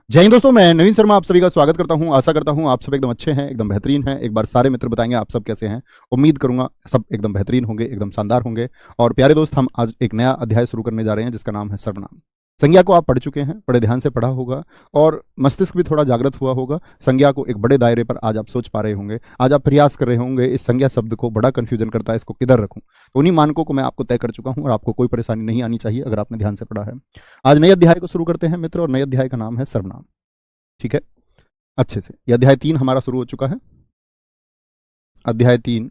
जय हिंद दोस्तों, मैं नवीन शर्मा आप सभी का स्वागत करता हूं। आशा करता हूं आप सब एकदम अच्छे हैं, एकदम बेहतरीन हैं। एक बार सारे मित्र बताएंगे आप सब कैसे हैं। उम्मीद करूंगा सब एकदम बेहतरीन होंगे, एकदम शानदार होंगे। और प्यारे दोस्त, हम आज एक नया अध्याय शुरू करने जा रहे हैं जिसका नाम है सर्वनाम। संज्ञा को आप पढ़ चुके हैं, बड़े ध्यान से पढ़ा होगा और मस्तिष्क भी थोड़ा जागृत हुआ होगा। संज्ञा को एक बड़े दायरे पर आज आप सोच पा रहे होंगे। आज आप प्रयास कर रहे होंगे, इस संज्ञा शब्द को बड़ा कंफ्यूजन करता है, इसको किधर रखूं। तो उन्हीं मानकों को मैं आपको तय कर चुका हूं और आपको कोई परेशानी नहीं आनी चाहिए अगर आपने ध्यान से पढ़ा है। आज नए अध्याय को शुरू करते हैं मित्र, और नए अध्याय का नाम है सर्वनाम। ठीक है, अच्छे से। यह अध्याय 3 हमारा शुरू हो चुका है। अध्याय 3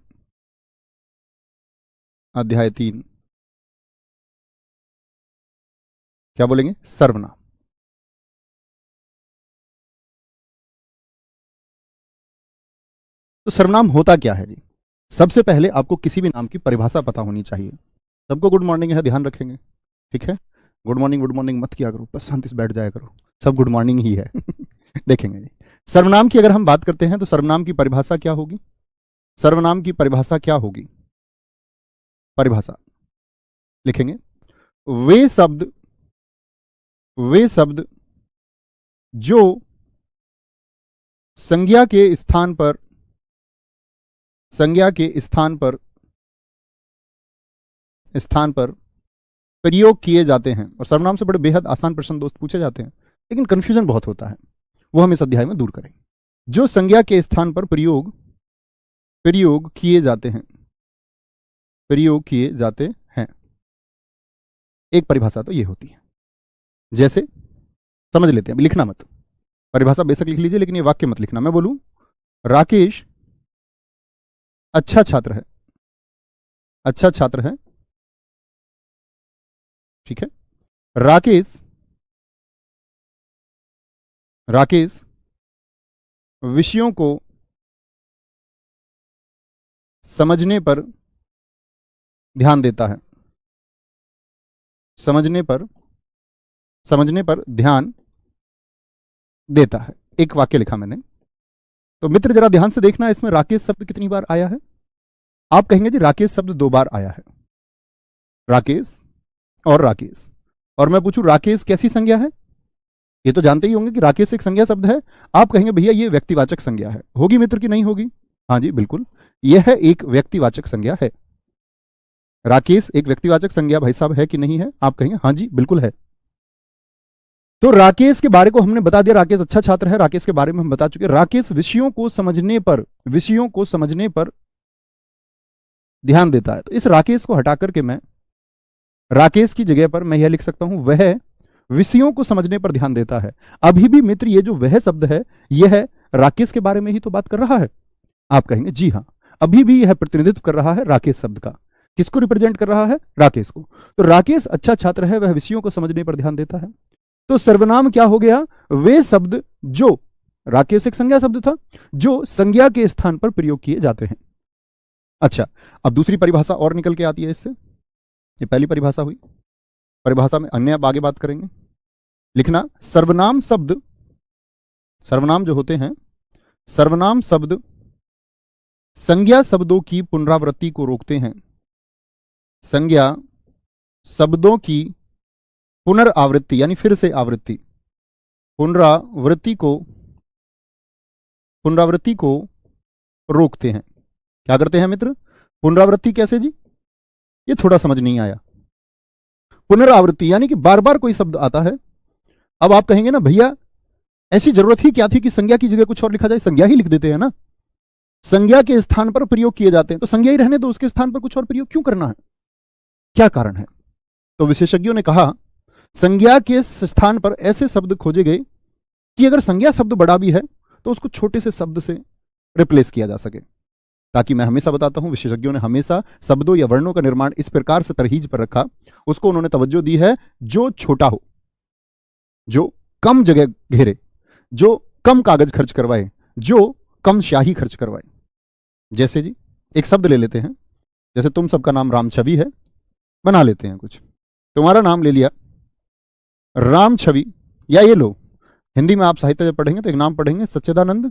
क्या बोलेंगे? सर्वनाम। तो सर्वनाम होता क्या है जी? सबसे पहले आपको किसी भी नाम की परिभाषा पता होनी चाहिए। सबको गुड मॉर्निंग है, ध्यान रखेंगे। ठीक है, गुड मॉर्निंग मत किया करो, बस शांति से बैठ जाया करो। सब गुड मॉर्निंग ही है। देखेंगे जी, सर्वनाम की अगर हम बात करते हैं तो सर्वनाम की परिभाषा क्या होगी? सर्वनाम की परिभाषा क्या होगी? परिभाषा लिखेंगे, वे शब्द वे शब्द जो संज्ञा के स्थान पर संज्ञा के स्थान पर प्रयोग किए जाते हैं। और सर्वनाम से बड़े बेहद आसान प्रश्न दोस्त पूछे जाते हैं, लेकिन कंफ्यूजन बहुत होता है, वो हम इस अध्याय में दूर करेंगे। जो संज्ञा के स्थान पर प्रयोग किए जाते हैं एक परिभाषा तो ये होती है। जैसे समझ लेते हैं, अभी लिखना मत, परिभाषा बेशक लिख लीजिए लेकिन ये वाक्य मत लिखना। मैं बोलूं राकेश अच्छा छात्र है। ठीक है, राकेश विषयों को समझने पर ध्यान देता है। समझने पर ध्यान देता है। एक वाक्य लिखा मैंने। तो मित्र जरा ध्यान से देखना, इसमें राकेश शब्द कितनी बार आया है? आप कहेंगे जी राकेश शब्द 2 बार आया है। राकेश। और मैं पूछूं राकेश कैसी संज्ञा है? ये तो जानते ही होंगे कि राकेश एक संज्ञा शब्द है। आप कहेंगे भैया ये व्यक्तिवाचक संज्ञा है। होगी मित्र की नहीं होगी? हाँ जी बिल्कुल, यह एक व्यक्तिवाचक संज्ञा है। राकेश एक व्यक्तिवाचक संज्ञा भाई साहब है कि नहीं है? आप कहेंगे हाँ जी बिल्कुल है। तो राकेश के बारे को हमने बता दिया, राकेश अच्छा छात्र है, राकेश के बारे में हम बता चुके। राकेश विषयों को समझने पर ध्यान देता है। तो इस राकेश को हटा करके मैं राकेश की जगह पर मैं यह लिख सकता हूं, वह विषयों को समझने पर ध्यान देता है। अभी भी मित्र ये जो वह शब्द है, यह राकेश के बारे में ही तो बात कर रहा है। आप कहेंगे जी हाँ, अभी भी यह प्रतिनिधित्व कर रहा है राकेश शब्द का। किसको रिप्रेजेंट कर रहा है? राकेश को। तो राकेश अच्छा छात्र है, वह विषयों को समझने पर ध्यान देता है। तो सर्वनाम क्या हो गया? वे शब्द जो, राकेश एक संज्ञा शब्द था, जो संज्ञा के स्थान पर प्रयोग किए जाते हैं। अच्छा, अब दूसरी परिभाषा और निकल के आती है इससे। ये पहली परिभाषा हुई, परिभाषा में अन्य अब आगे बात करेंगे। लिखना, सर्वनाम जो होते हैं, सर्वनाम शब्द संज्ञा शब्दों की पुनरावृत्ति को रोकते हैं। संज्ञा शब्दों की पुनरावृत्ति यानी फिर से आवृत्ति, पुनरावृत्ति को रोकते हैं। क्या करते हैं मित्र? पुनरावृत्ति कैसे जी? ये थोड़ा समझ नहीं आया। पुनरावृत्ति यानी कि बार बार कोई शब्द आता है। अब आप कहेंगे ना भैया ऐसी जरूरत ही क्या थी कि संज्ञा की जगह कुछ और लिखा जाए? संज्ञा ही लिख देते हैं ना। संज्ञा के स्थान पर प्रयोग किए जाते हैं, तो संज्ञा ही रहने दो, उसके स्थान पर कुछ और प्रयोग क्यों करना है? क्या कारण है? तो विशेषज्ञों ने कहा संज्ञा के स्थान पर ऐसे शब्द खोजे गए कि अगर संज्ञा शब्द बड़ा भी है तो उसको छोटे से शब्द से रिप्लेस किया जा सके। ताकि मैं हमेशा बताता हूं, विशेषज्ञों ने हमेशा शब्दों या वर्णों का निर्माण इस प्रकार से तरहीज पर रखा, उसको उन्होंने तवज्जो दी है जो छोटा हो, जो कम जगह घेरे, जो कम कागज खर्च करवाए, जो कम स्याही खर्च करवाए। जैसे जी एक शब्द ले लेते हैं, जैसे तुम सबका नाम राम छवि है, बना लेते हैं कुछ। तुम्हारा नाम ले लिया राम छवि, या ये लो हिंदी में आप साहित्य जब पढ़ेंगे तो एक नाम पढ़ेंगे सच्चिदानंद,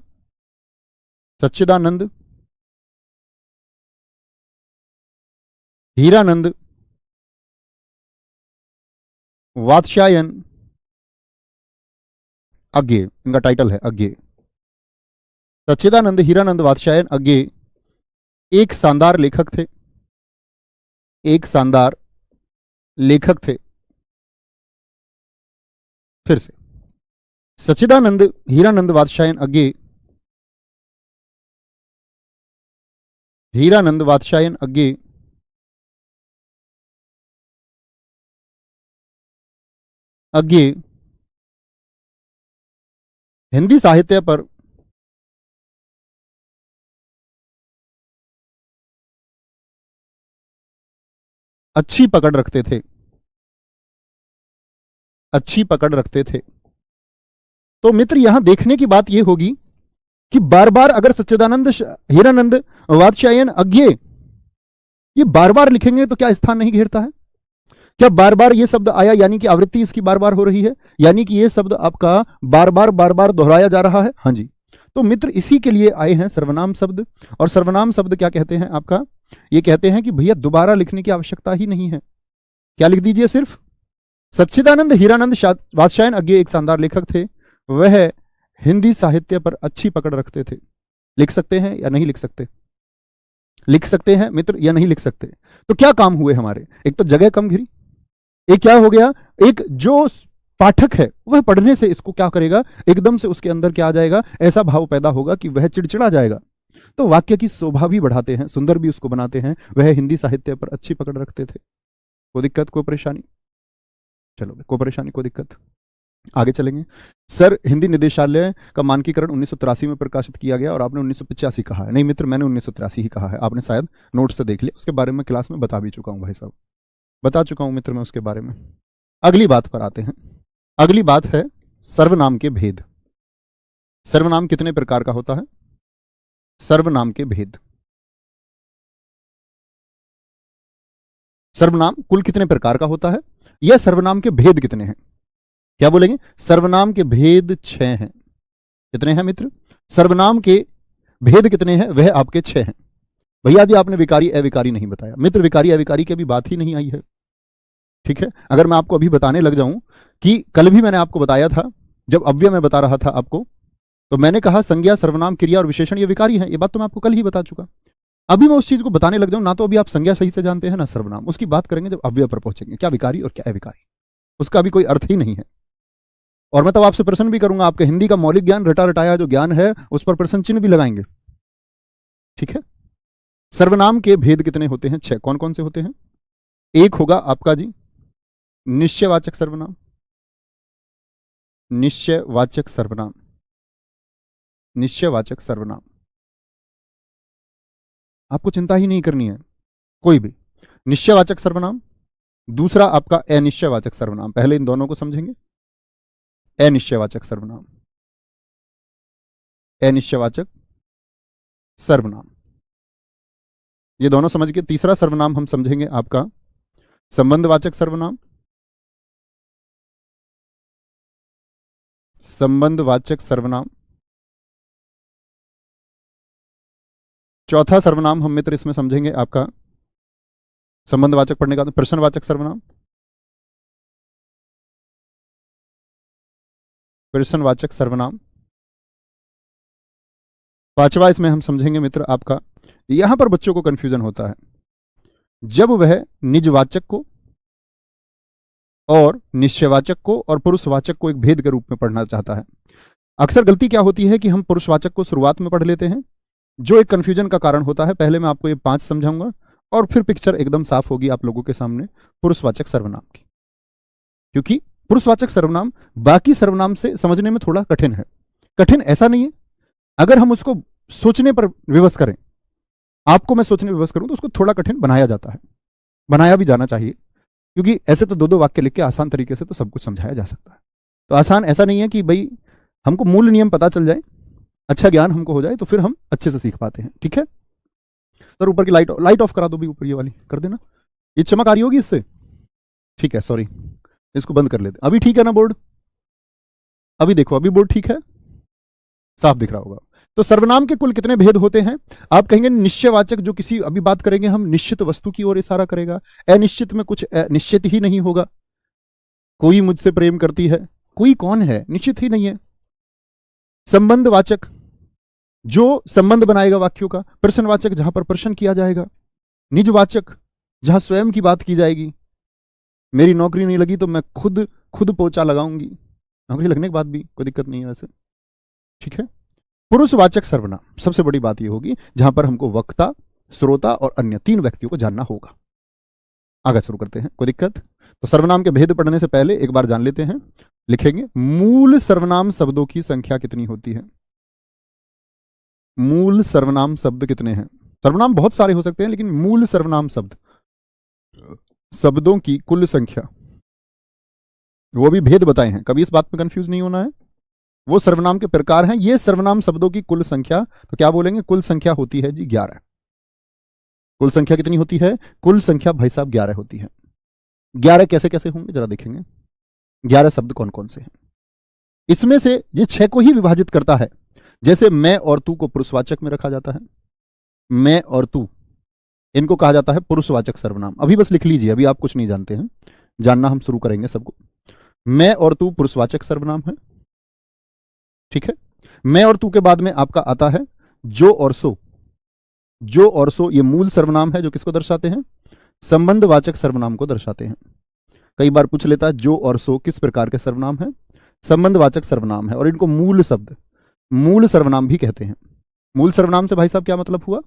हीरानंद, वात्स्यायन, अज्ञे, इनका टाइटल है अज्ञे। सच्चिदानंद हीरानंद वात्स्यायन अज्ञे एक शानदार लेखक थे, एक शानदार लेखक थे। फिर से, सच्चिदानंद हीरानंद वात्स्यायन अज्ञे, हीरानंद वात्स्यायन अज्ञे अज्ञे हिंदी साहित्य पर अच्छी पकड़ रखते थे, अच्छी पकड़ रखते थे। तो मित्र यहां देखने की बात यह होगी कि बार बार अगर सच्चिदानंद हीरानंद वात्स्यायन अज्ञे ये बार बार लिखेंगे तो क्या स्थान नहीं घेरता है? क्या बार बार ये शब्द आया यानी कि आवृत्ति इसकी बार बार हो रही है, यानी कि ये शब्द आपका बार बार दोहराया जा रहा है। हाँ जी, तो मित्र इसी के लिए आए हैं सर्वनाम शब्द। और सर्वनाम शब्द क्या कहते हैं आपका? ये कहते हैं कि भैया दोबारा लिखने की आवश्यकता ही नहीं है। क्या लिख दीजिए, सिर्फ सच्चिदानंद हीरानंद वात्स्यायन अज्ञे एक शानदार लेखक थे, वह हिंदी साहित्य पर अच्छी पकड़ रखते थे। लिख सकते हैं या नहीं लिख सकते? लिख सकते हैं मित्र या नहीं लिख सकते? तो क्या काम हुए हमारे? एक तो जगह कम घिरी, एक क्या हो गया, एक जो पाठक है वह पढ़ने से इसको क्या करेगा, एकदम से उसके अंदर क्या आ जाएगा, ऐसा भाव पैदा होगा कि वह चिड़चिड़ा जाएगा। तो वाक्य की शोभा भी बढ़ाते हैं, सुंदर भी उसको बनाते हैं। वह हिंदी साहित्य पर अच्छी पकड़ रखते थे। कोई दिक्कत, कोई परेशानी? चलो, कोई परेशानी, कोई दिक्कत? आगे चलेंगे। सर, हिंदी निदेशालय का मानकीकरण 1983 में प्रकाशित किया गया और आपने 1985 कहा है। नहीं मित्र, मैंने 1983 ही कहा है, आपने शायद नोट से देख लिया। उसके बारे में क्लास में बता भी चुका हूं भाई साहब, बता चुका हूं मित्र मैं उसके बारे में। अगली बात पर आते हैं। अगली बात है सर्वनाम के भेद। सर्वनाम कितने प्रकार का होता है? सर्वनाम के भेद। सर्वनाम कुल कितने प्रकार का होता है, यह सर्वनाम के भेद कितने हैं? क्या बोलेंगे? सर्वनाम के भेद 6 हैं। कितने हैं मित्र? सर्वनाम के भेद कितने हैं? वह आपके 6 हैं। भैया जी आपने विकारी अविकारी नहीं बताया। मित्र विकारी अविकारी की अभी बात ही नहीं आई है, ठीक है। अगर मैं आपको अभी बताने लग जाऊं कि कल भी मैंने आपको बताया था, जब अव्यय में बता रहा था आपको, तो मैंने कहा संज्ञा सर्वनाम क्रिया और विशेषण ये विकारी है। ये बात तो मैं आपको कल ही बता चुका। अभी मैं उस चीज को बताने लग जाऊं ना, तो अभी आप संज्ञा सही से जानते हैं ना सर्वनाम, उसकी बात करेंगे जब अव्यय पर पहुंचेंगे। क्या विकारी और क्या अविकारी, उसका अभी कोई अर्थ ही नहीं है। और मैं तब आपसे प्रश्न भी करूंगा, आपके हिंदी का मौलिक ज्ञान रटा रटाया जो ज्ञान है उस पर प्रश्न चिन्ह भी लगाएंगे, ठीक है। सर्वनाम के भेद कितने होते हैं? 6। कौन कौन से होते हैं? एक होगा आपका जी निश्चयवाचक सर्वनाम, निश्चयवाचक सर्वनाम, निश्चयवाचक सर्वनाम। आपको चिंता ही नहीं करनी है कोई भी। निश्चयवाचक सर्वनाम। दूसरा आपका अनिश्चयवाचक सर्वनाम। पहले इन दोनों को समझेंगे। अनिश्चयवाचक सर्वनाम, अनिश्चयवाचक सर्वनाम, ये दोनों समझ के तीसरा सर्वनाम हम समझेंगे आपका संबंधवाचक सर्वनाम, संबंधवाचक सर्वनाम। चौथा सर्वनाम हम मित्र इसमें समझेंगे आपका संबंधवाचक पढ़ने का प्रश्नवाचक सर्वनाम, प्रश्नवाचक सर्वनाम। पांचवा इसमें हम समझेंगे मित्र आपका, यहां पर बच्चों को कंफ्यूजन होता है जब वह निजवाचक को और निश्चयवाचक को और पुरुषवाचक को एक भेद के रूप में पढ़ना चाहता है। अक्सर गलती क्या होती है कि हम पुरुषवाचक को शुरुआत में पढ़ लेते हैं, जो एक कंफ्यूजन का कारण होता है। पहले मैं आपको ये 5 समझाऊंगा और फिर पिक्चर एकदम साफ होगी आप लोगों के सामने पुरुषवाचक सर्वनाम की। क्योंकि पुरुषवाचक सर्वनाम बाकी सर्वनाम से समझने में थोड़ा कठिन है। कठिन ऐसा नहीं है, अगर हम उसको सोचने पर विवश करें, आपको मैं सोचने पर विवश करूं तो उसको थोड़ा कठिन बनाया जाता है, बनाया भी जाना चाहिए। क्योंकि ऐसे तो 2-2 वाक्य लिख के आसान तरीके से तो सब कुछ समझाया जा सकता है। तो आसान ऐसा नहीं है कि भाई हमको मूल नियम पता चल जाए, अच्छा ज्ञान हमको हो जाए तो फिर हम अच्छे से सीख पाते हैं, ठीक है। सर ऊपर की लाइट ऑफ करा दो भी, ऊपर ये वाली कर देना, ये चमक आ रही होगी इससे, ठीक है। सॉरी, इसको बंद कर लेते। अभी ठीक है ना बोर्ड? अभी देखो, अभी बोर्ड ठीक है, साफ दिख रहा होगा। तो सर्वनाम के कुल कितने भेद होते हैं? आप कहेंगे निश्चयवाचक, जो किसी अभी बात करेंगे हम निश्चित वस्तु की ओर इशारा करेगा। अनिश्चित में कुछ निश्चित ही नहीं होगा। कोई मुझसे प्रेम करती है, कोई कौन है, निश्चित ही नहीं है। संबंधवाचक जो संबंध बनाएगा वाक्यों का, प्रश्नवाचक जहां पर प्रश्न किया जाएगा, निजवाचक जहां स्वयं की बात की जाएगी, मेरी नौकरी नहीं लगी तो मैं खुद खुद पोछा लगाऊंगी, नौकरी लगने के बाद भी कोई दिक्कत नहीं है वैसे, ठीक है। पुरुषवाचक सर्वनाम, सबसे बड़ी बात यह होगी जहां पर हमको वक्ता, श्रोता और अन्य 3 व्यक्तियों को जानना होगा। आगे शुरू करते हैं, कोई दिक्कत? तो सर्वनाम के भेद पढ़ने से पहले एक बार जान लेते हैं, लिखेंगे मूल सर्वनाम शब्दों की संख्या कितनी होती है। मूल सर्वनाम शब्द कितने हैं? सर्वनाम बहुत सारे हो सकते हैं, लेकिन मूल सर्वनाम शब्द शब्दों की कुल संख्या, वो भी भेद बताए हैं, कभी इस बात में कंफ्यूज नहीं होना है। वो सर्वनाम के प्रकार हैं, ये सर्वनाम शब्दों की कुल संख्या, तो क्या बोलेंगे? कुल संख्या होती है जी 11। कुल संख्या कितनी होती है? कुल संख्या भाई साहब 11 होती है। 11 कैसे कैसे होंगे जरा देखेंगे। 11 शब्द कौन कौन से हैं? इसमें से ये 6 को ही विभाजित करता है। जैसे मैं और तू को पुरुषवाचक में रखा जाता है, मैं और तू इनको कहा जाता है पुरुषवाचक सर्वनाम। अभी बस लिख लीजिए, अभी आप कुछ नहीं जानते हैं, जानना हम शुरू करेंगे सबको। मैं और तू पुरुषवाचक सर्वनाम है, ठीक है। मैं और तू के बाद में आपका आता है जो और सो। जो और सो ये मूल सर्वनाम है, जो किसको दर्शाते हैं? संबंधवाचक सर्वनाम को दर्शाते हैं। कई बार पूछ लेता है जो और सो किस प्रकार के सर्वनाम है? संबंधवाचक सर्वनाम है, और इनको मूल शब्द, मूल सर्वनाम भी कहते हैं। मूल सर्वनाम से भाई साहब क्या मतलब हुआ?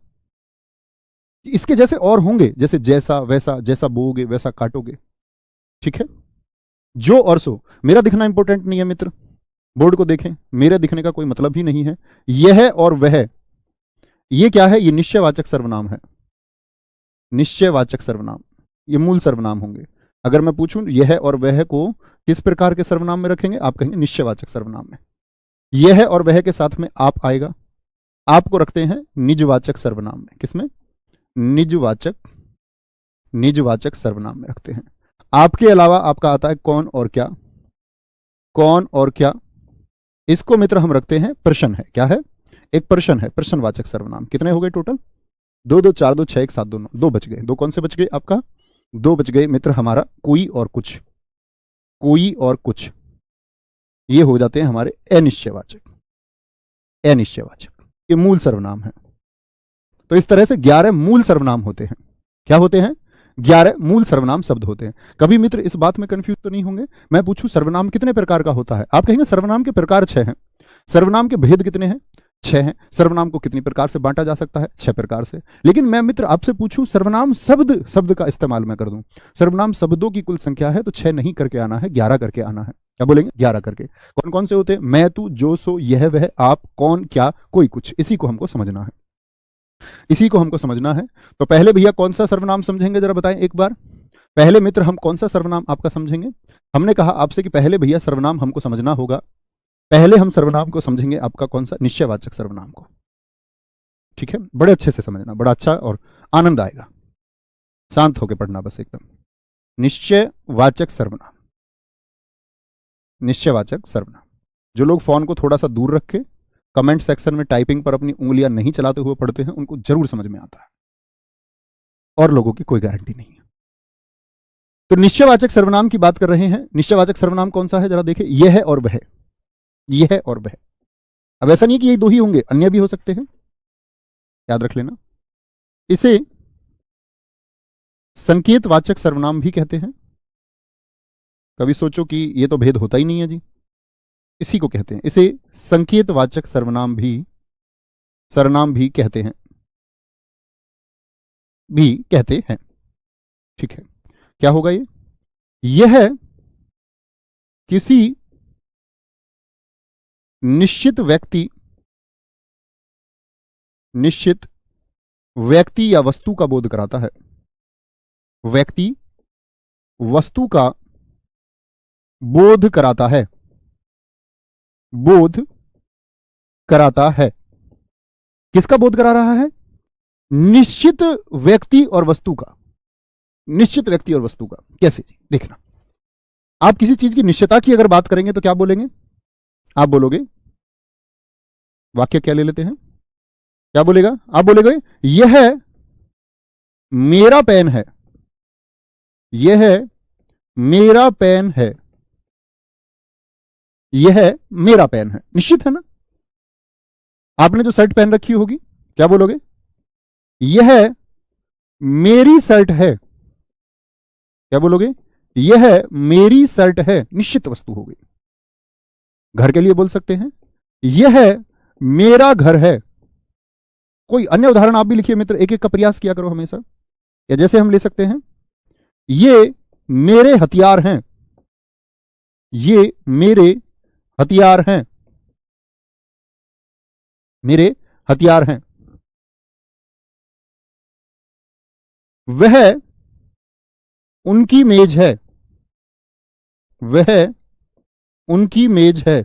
इसके जैसे और होंगे, जैसे जैसा वैसा, जैसा बोओगे वैसा काटोगे, ठीक है। जो और सो, मेरा दिखना इंपॉर्टेंट नहीं है मित्र, बोर्ड को देखें, मेरे दिखने का कोई मतलब ही नहीं है। यह और वह, ये क्या है? ये निश्चयवाचक सर्वनाम है। निश्चयवाचक सर्वनाम, ये मूल सर्वनाम होंगे। अगर मैं पूछूं यह और वह को किस प्रकार के सर्वनाम में रखेंगे, आप कहेंगे निश्चयवाचक सर्वनाम में। यह और वह के साथ में आप आएगा, आपको रखते हैं निजवाचक सर्वनाम में। किसमें? निजवाचक, निजवाचक सर्वनाम में रखते हैं। आपके अलावा आपका आता है कौन और क्या। कौन और क्या, इसको मित्र हम रखते हैं प्रश्न है। क्या है? एक प्रश्न है, प्रश्नवाचक सर्वनाम। कितने हो गए टोटल? 2 2 4 2 6 1 7 2 9, 2 बच गए। 2 कौन से बच गए आपका? 2 बच गए मित्र हमारा कोई और कुछ। कोई और कुछ, ये हो जाते हैं हमारे अनिश्चयवाचक। अनिश्चयवाचक ये मूल सर्वनाम है। तो इस तरह से 11 मूल सर्वनाम होते हैं। क्या होते हैं? 11 मूल सर्वनाम शब्द होते हैं। कभी मित्र इस बात में कंफ्यूज तो नहीं होंगे, मैं पूछूं सर्वनाम कितने प्रकार का होता है, आप कहेंगे सर्वनाम के प्रकार 6 हैं। सर्वनाम के भेद कितने हैं? 6 हैं। सर्वनाम को कितनी प्रकार से बांटा जा सकता है? 6 प्रकार से। लेकिन मैं मित्र आपसे पूछूं सर्वनाम शब्द, शब्द का इस्तेमाल मैं कर दूं, सर्वनाम शब्दों की कुल संख्या है, तो 6 नहीं करके आना है, 11 करके आना है। क्या बोलेंगे? 11 करके। कौन कौन से होते हैं? मैं, तू, जो, सो, यह, वह, आप, कौन, क्या, कोई, कुछ। इसी को हमको समझना है, इसी को हमको समझना है। तो पहले भैया कौन सा सर्वनाम समझेंगे जरा बताएं एक बार। पहले मित्र हम कौन सा सर्वनाम आपका समझेंगे? हमने कहा आपसे कि पहले भैया सर्वनाम हमको समझना होगा। पहले हम सर्वनाम को समझेंगे आपका कौन सा? निश्चयवाचक सर्वनाम को, ठीक है। बड़े अच्छे से समझना, बड़ा अच्छा और आनंद आएगा। शांत होकर पढ़ना बस एकदम। निश्चयवाचक सर्वनाम, निश्चयवाचक सर्वनाम। जो लोग फोन को थोड़ा सा दूर रख के कमेंट सेक्शन में टाइपिंग पर अपनी उंगलियां नहीं चलाते हुए पढ़ते हैं, उनको जरूर समझ में आता है, और लोगों की कोई गारंटी नहीं है। तो निश्चयवाचक सर्वनाम की बात कर रहे हैं। निश्चयवाचक सर्वनाम कौन सा है जरा देखें। यह और वह, यह और वह। अब ऐसा नहीं कि ये 2 ही होंगे, अन्य भी हो सकते हैं, याद रख लेना। इसे संकेतवाचक सर्वनाम भी कहते हैं। कभी सोचो कि ये तो भेद होता ही नहीं है जी, इसी को कहते हैं। इसे संकेतवाचक सर्वनाम भी, सर्वनाम भी कहते हैं, भी कहते हैं, ठीक है। क्या होगा ये? यह किसी निश्चित व्यक्ति, निश्चित व्यक्ति या वस्तु का बोध कराता है। व्यक्ति वस्तु का बोध कराता है, बोध कराता है। किसका बोध करा रहा है? निश्चित व्यक्ति और वस्तु का। निश्चित व्यक्ति और वस्तु का कैसे जी? देखना, आप किसी चीज की निश्चयता की अगर बात करेंगे तो क्या बोलेंगे? आप बोलोगे, वाक्य क्या ले लेते हैं, क्या बोलेगा? आप बोलेगे यह मेरा पेन है, यह मेरा पेन है, यह मेरा पेन है। निश्चित है ना, आपने जो शर्ट पहन रखी होगी, क्या बोलोगे? यह मेरी शर्ट है। क्या बोलोगे? यह मेरी शर्ट है। निश्चित वस्तु हो गई। घर के लिए बोल सकते हैं, यह मेरा घर है। कोई अन्य उदाहरण आप भी लिखिए मित्र, एक एक का प्रयास किया करो हमेशा। या जैसे हम ले सकते हैं, ये मेरे हथियार हैं। ये मेरे हथियार हैं। मेरे हथियार हैं। वह उनकी मेज है। वह उनकी मेज है।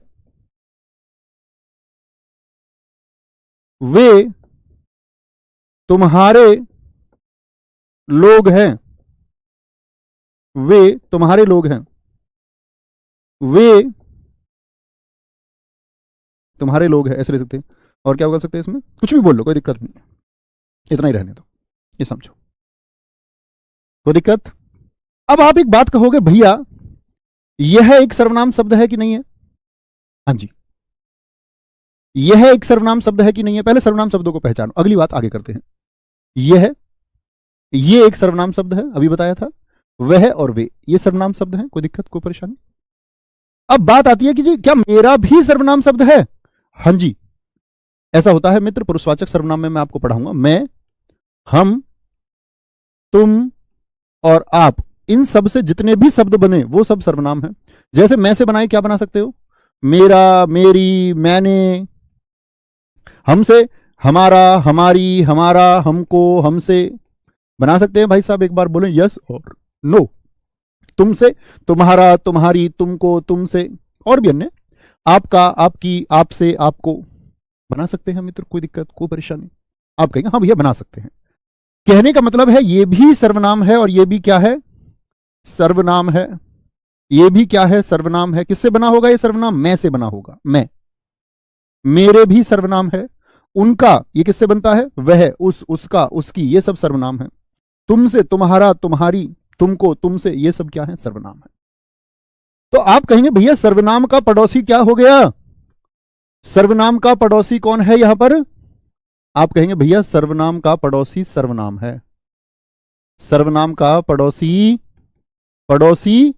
वे तुम्हारे लोग हैं। वे तुम्हारे लोग हैं। वे तुम्हारे लोग हैं, ऐसे ले सकते हैं। और क्या बोल सकते हैं इसमें? कुछ भी बोल लो, कोई दिक्कत नहीं है, इतना ही रहने दो, ये समझो, कोई दिक्कत? अब आप एक बात कहोगे, भैया यह एक सर्वनाम शब्द है कि नहीं है? हाँ जी, यह एक सर्वनाम शब्द है कि नहीं है? पहले सर्वनाम शब्दों को पहचानो, अगली बात आगे करते हैं। ये एक सर्वनाम शब्द है, अभी बताया था। वह और वे, ये सर्वनाम शब्द हैं, कोई दिक्कत, कोई परेशानी? अब बात आती है कि जी क्या मेरा भी सर्वनाम शब्द है? हाँ जी, ऐसा होता है मित्र। पुरुषवाचक सर्वनाम में मैं आपको पढ़ाऊंगा। मैं, हम, तुम और आप, इन सब से जितने भी शब्द बने वो सब सर्वनाम है। जैसे मैं से बनाए क्या बना सकते हो? मेरा, मेरी, मैंने। हमसे हमारा, हमारी, हमारा, हमको, हमसे बना सकते हैं। भाई साहब एक बार बोलें यस और नो। तुमसे तुम्हारा, तुम्हारी, तुमको, तुमसे, और भी अन्य, आपका, आपकी, आपसे, आपको बना सकते हैं मित्र, कोई दिक्कत, कोई परेशानी? आप कहेंगे हाँ भैया बना सकते हैं। कहने का मतलब है ये भी सर्वनाम है और ये भी क्या है? सर्वनाम है। ये भी क्या है? सर्वनाम है। किससे बना होगा ये सर्वनाम? मैं से बना होगा। मैं, मेरे भी सर्वनाम है। उनका, ये किससे बनता है? वह, उस, उसका, उसकी, ये सब सर्वनाम है। तुमसे, तुम्हारा, तुम्हारी, तुमको, तुमसे, ये सब क्या है? सर्वनाम है। तो आप कहेंगे भैया सर्वनाम का पड़ोसी क्या हो गया? सर्वनाम का पड़ोसी कौन है यहां पर? आप कहेंगे भैया सर्वनाम का पड़ोसी सर्वनाम है। सर्वनाम का पड़ोसी, पड़ोसी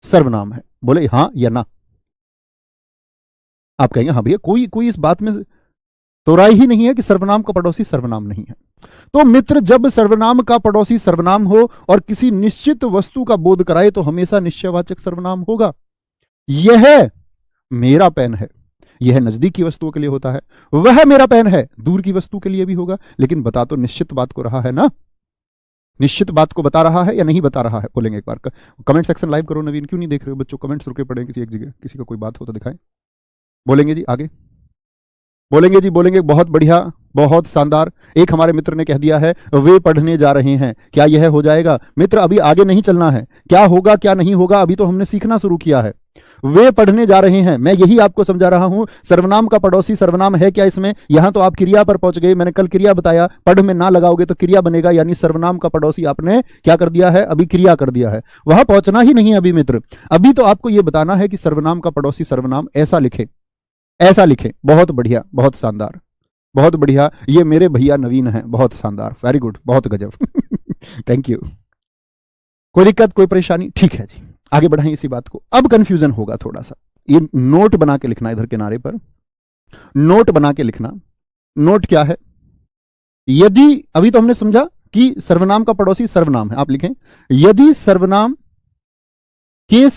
सर्वनाम है। बोले हां या ना? आप कहेंगे हाँ भैया, कोई कोई इस बात में तो राय ही नहीं है कि सर्वनाम का पड़ोसी सर्वनाम नहीं है। तो मित्र, जब सर्वनाम का पड़ोसी सर्वनाम हो और किसी निश्चित वस्तु का बोध कराए तो हमेशा निश्चयवाचक सर्वनाम होगा। यह मेरा पेन है, यह नजदीक की वस्तुओं के लिए होता है। वह मेरा पेन है, दूर की वस्तु के लिए भी होगा। लेकिन बता तो निश्चित बात को रहा है ना? निश्चित बात को बता रहा है या नहीं बता रहा है? बोलेंगे एक बार कमेंट सेक्शन लाइव करो। नवीन क्यों नहीं देख रहे हो बच्चों? कमेंट्स रुके पड़े किसी एक जगह, किसी का कोई बात हो तो दिखाएं। बोलेंगे जी आगे, बोलेंगे जी, बोलेंगे। बहुत बढ़िया, बहुत शानदार। एक हमारे मित्र ने कह दिया है वे पढ़ने जा रहे हैं। क्या यह हो जाएगा? मित्र अभी आगे नहीं चलना है, क्या होगा क्या नहीं होगा अभी तो हमने सीखना शुरू किया है। वे पढ़ने जा रहे हैं, मैं यही आपको समझा रहा हूं। सर्वनाम का पड़ोसी सर्वनाम है क्या इसमें? यहां तो आप क्रिया पर पहुंच गए। मैंने कल क्रिया बताया, पढ़ में ना लगाओगे तो क्रिया बनेगा, यानी सर्वनाम का पड़ोसी आपने क्या कर दिया है? अभी क्रिया कर दिया है। वहां पहुंचना ही नहीं अभी मित्र। अभी तो आपको यह बताना है कि सर्वनाम का पड़ोसी सर्वनाम ऐसा लिखे, ऐसा लिखे। बहुत बढ़िया, बहुत शानदार, बहुत बढ़िया। ये मेरे भैया नवीन हैं, बहुत शानदार, वेरी गुड, बहुत गजब। Thank you. कोई दिक्कत, कोई परेशानी? ठीक है जी, आगे बढ़ाएं इसी बात को। अब कंफ्यूजन होगा थोड़ा सा, ये नोट बना के लिखना, इधर किनारे पर नोट बना के लिखना। नोट क्या है? यदि, अभी तो हमने समझा कि सर्वनाम का पड़ोसी सर्वनाम है। आप लिखें यदि सर्वनाम के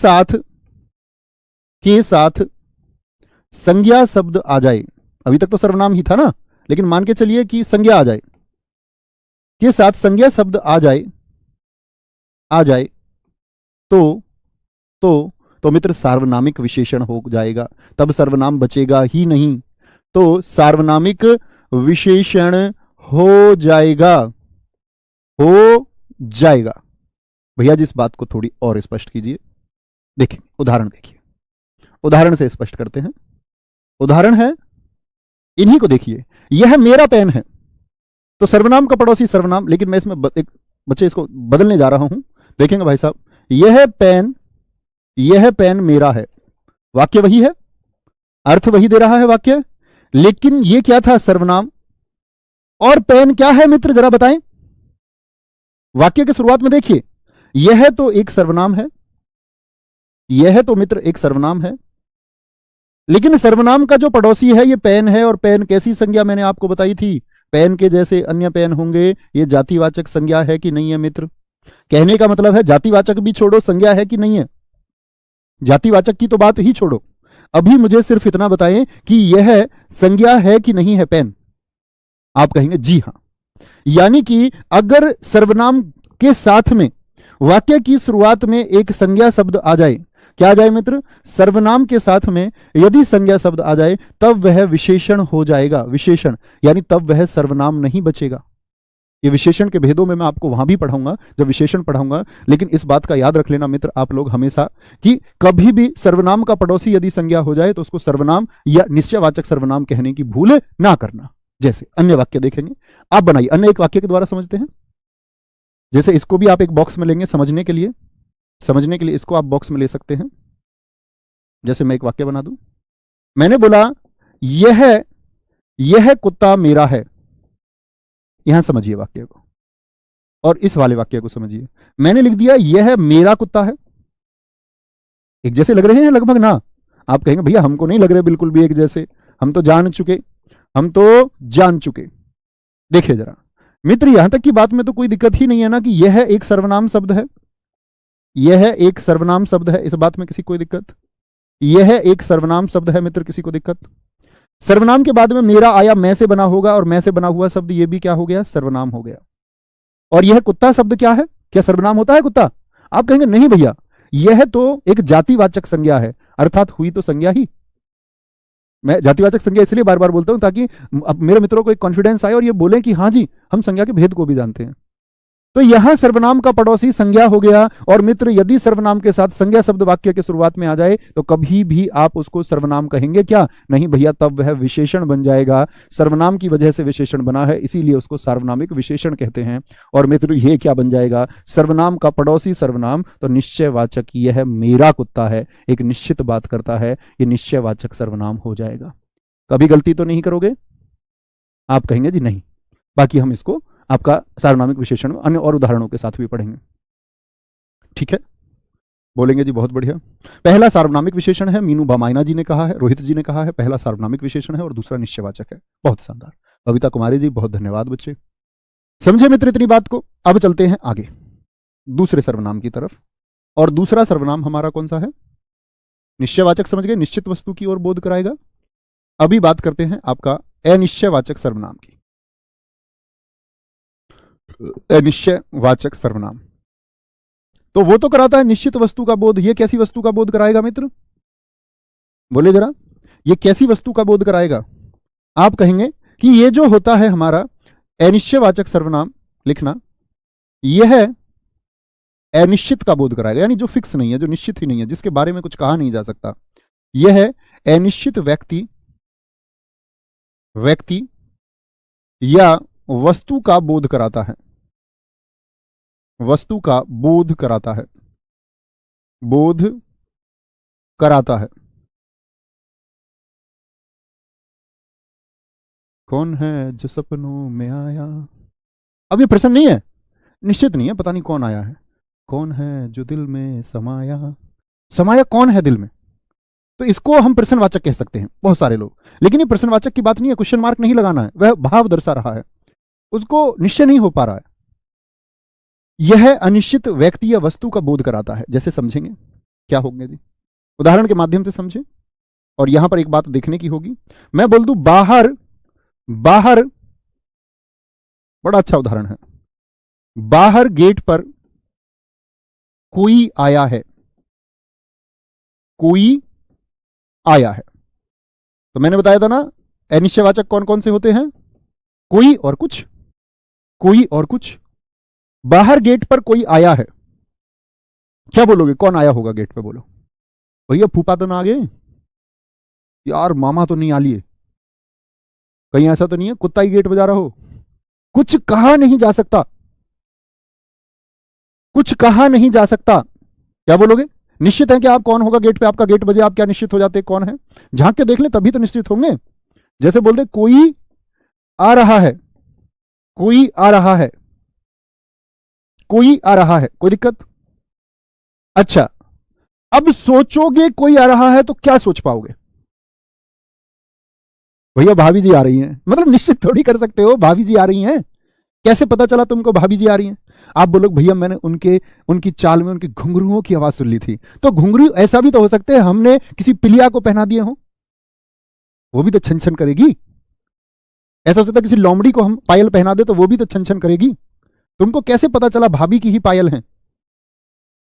साथ संज्ञा शब्द आ जाए, अभी तक तो सर्वनाम ही था ना, लेकिन मान के चलिए कि संज्ञा आ जाए, के साथ संज्ञा शब्द आ जाए तो मित्र सार्वनामिक विशेषण हो जाएगा। तब सर्वनाम बचेगा ही नहीं, तो सार्वनामिक विशेषण हो जाएगा, हो जाएगा। भैया जी इस बात को थोड़ी और स्पष्ट कीजिए। देखिए उदाहरण, देखिए उदाहरण से स्पष्ट करते हैं। उदाहरण है, इन्हीं को देखिए। यह मेरा पेन है, तो सर्वनाम का पड़ोसी सर्वनाम, लेकिन मैं इसमें एक बच्चे इसको बदलने जा रहा हूं। देखेंगे भाई साहब, यह पेन मेरा है, वाक्य वही है, अर्थ वही दे रहा है वाक्य। लेकिन ये क्या था? सर्वनाम। और पेन क्या है मित्र, जरा बताएं। वाक्य की शुरुआत में देखिए, यह तो एक सर्वनाम है, यह तो मित्र एक सर्वनाम है, लेकिन सर्वनाम का जो पड़ोसी है ये पेन है। और पेन कैसी संज्ञा मैंने आपको बताई थी? पेन के जैसे अन्य पेन होंगे। ये जातिवाचक संज्ञा है कि नहीं है मित्र? कहने का मतलब है जातिवाचक भी छोड़ो, संज्ञा है कि नहीं है? जातिवाचक की तो बात ही छोड़ो, अभी मुझे सिर्फ इतना बताएं कि यह संज्ञा है कि नहीं है पेन। आप कहेंगे जी हां। यानी कि अगर सर्वनाम के साथ में वाक्य की शुरुआत में एक संज्ञा शब्द आ जाए, क्या आ जाए मित्र? सर्वनाम के साथ में यदि संज्ञा शब्द आ जाए तब वह विशेषण हो जाएगा। विशेषण यानी तब वह सर्वनाम नहीं बचेगा। ये विशेषण के भेदों में मैं आपको वहां भी पढ़ाऊंगा जब विशेषण पढ़ाऊंगा, लेकिन इस बात का याद रख लेना मित्र आप लोग हमेशा कि कभी भी सर्वनाम का पड़ोसी यदि संज्ञा हो जाए तो उसको सर्वनाम या निश्चयवाचक सर्वनाम कहने की भूल ना करना। जैसे अन्य वाक्य देखेंगे, आप बनाइए, अन्य एक वाक्य के द्वारा समझते हैं। जैसे इसको भी आप एक बॉक्स में लेंगे समझने के लिए, इसको आप बॉक्स में ले सकते हैं। जैसे मैं एक वाक्य बना दूं, मैंने बोला यह कुत्ता मेरा है। यहां समझिए वाक्य को, और इस वाले वाक्य को समझिए। मैंने लिख दिया यह मेरा कुत्ता है। एक जैसे लग रहे हैं लगभग ना? आप कहेंगे भैया हमको नहीं लग रहे बिल्कुल भी एक जैसे, हम तो जान चुके। देखिए जरा मित्र, यहां तक की बात में तो कोई दिक्कत ही नहीं है ना कि यह एक सर्वनाम शब्द है। यह एक सर्वनाम शब्द है, इस बात में किसी कोई दिक्कत? यह एक सर्वनाम शब्द है मित्र, किसी को दिक्कत? सर्वनाम के बाद में मेरा आया, मैं से बना होगा, और मैं से बना हुआ शब्द ये भी क्या हो गया? सर्वनाम हो गया। और यह कुत्ता शब्द क्या है? क्या सर्वनाम होता है कुत्ता? आप कहेंगे नहीं भैया, यह तो एक जातिवाचक संज्ञा है, अर्थात हुई तो संज्ञा ही। मैं जातिवाचक संज्ञा इसलिए बार बार बोलता हूं ताकि अब मेरे मित्रों को एक कॉन्फिडेंस आए और ये बोलें कि हाँ जी हम संज्ञा के भेद को भी जानते हैं। तो यहां सर्वनाम का पड़ोसी संज्ञा हो गया। और मित्र यदि सर्वनाम के साथ संज्ञा शब्द वाक्य के शुरुआत में आ जाए तो कभी भी आप उसको सर्वनाम कहेंगे क्या? नहीं भैया, तब वह विशेषण बन जाएगा। सर्वनाम की वजह से विशेषण बना है, इसीलिए उसको सार्वनामिक विशेषण कहते हैं। और मित्र ये क्या बन जाएगा? सर्वनाम का पड़ोसी सर्वनाम, तो निश्चयवाचक यह मेरा कुत्ता है, एक निश्चित बात करता है, ये निश्चयवाचक सर्वनाम हो जाएगा। कभी गलती तो नहीं करोगे? आप कहेंगे जी नहीं। बाकी हम इसको आपका सार्वनामिक विशेषण अन्य और उदाहरणों के साथ भी पढ़ेंगे, ठीक है? बोलेंगे जी बहुत बढ़िया। पहला सार्वनामिक विशेषण है, मीनू बामायना जी ने कहा है, रोहित जी ने कहा है, पहला सार्वनामिक विशेषण है और दूसरा निश्चयवाचक है। बहुत शानदार, कविता कुमारी जी बहुत धन्यवाद बच्चे। समझे मित्र इतनी बात को? अब चलते हैं आगे दूसरे सर्वनाम की तरफ। और दूसरा सर्वनाम हमारा कौन सा है? निश्चयवाचक समझ गए, निश्चित वस्तु की ओर बोध कराएगा। अभी बात करते हैं आपका अनिश्चयवाचक सर्वनाम की। अनिश्चयवाचक सर्वनाम तो वो तो कराता है निश्चित वस्तु का बोध, ये कैसी वस्तु का बोध कराएगा मित्र? बोले जरा, ये कैसी वस्तु का बोध कराएगा? आप कहेंगे कि ये जो होता है हमारा अनिश्चयवाचक सर्वनाम लिखना, यह अनिश्चित का बोध कराएगा, यानी जो फिक्स नहीं है, जो निश्चित ही नहीं है, जिसके बारे में कुछ कहा नहीं जा सकता। यह अनिश्चित व्यक्ति या वस्तु का बोध कराता है, वस्तु का बोध कराता है, बोध कराता है। कौन है जो सपनों में आया? अब ये प्रश्न नहीं है, निश्चित नहीं है, पता नहीं कौन आया है। कौन है जो दिल में समाया? समाया कौन है दिल में? तो इसको हम प्रश्नवाचक कह सकते हैं बहुत सारे लोग, लेकिन ये प्रश्नवाचक की बात नहीं है, क्वेश्चन मार्क नहीं लगाना है, वह भाव दर्शा रहा है, उसको निश्चय नहीं हो पा रहा है। यह अनिश्चित व्यक्ति या वस्तु का बोध कराता है। जैसे समझेंगे क्या होंगे जी, उदाहरण के माध्यम से समझें। और यहां पर एक बात देखने की होगी, मैं बोल दूं बाहर, बाहर, बड़ा अच्छा उदाहरण है, बाहर गेट पर कोई आया है, कोई आया है। तो मैंने बताया था ना अनिश्चयवाचक कौन कौन से होते हैं? कोई और कुछ, कोई और कुछ। बाहर गेट पर कोई आया है, क्या बोलोगे? कौन आया होगा गेट पे? बोलो भैया फूफा तो ना आ गए यार, मामा तो नहीं आ लिए, कहीं ऐसा तो नहीं है कुत्ता ही गेट बजा रहा हो? कुछ कहा नहीं जा सकता, कुछ कहा नहीं जा सकता। क्या बोलोगे? निश्चित है कि आप कौन होगा गेट पे, आपका गेट बजे, आप क्या निश्चित हो जाते कौन है? झांक के देख ले तभी तो निश्चित होंगे। जैसे बोलते कोई आ रहा है, कोई आ रहा है, कोई आ रहा है, कोई दिक्कत? अच्छा, अब सोचोगे कोई आ रहा है तो क्या सोच पाओगे? भैया भाभी जी आ रही हैं, मतलब निश्चित थोड़ी कर सकते हो भाभी जी आ रही हैं। कैसे पता चला तुमको भाभी जी आ रही हैं? आप बोलोगे भैया मैंने उनकी चाल में उनकी घुंघरुओं की आवाज सुन ली थी। तो घुंघरू ऐसा भी तो हो सकते हैं हमने किसी पिलिया को पहना दिए हो, वो भी तो छन छन करेगी। ऐसा हो सकता है किसी लोमड़ी को हम पायल पहना दे तो वो भी तो छन छन करेगी। तुमको कैसे पता चला भाभी की ही पायल है?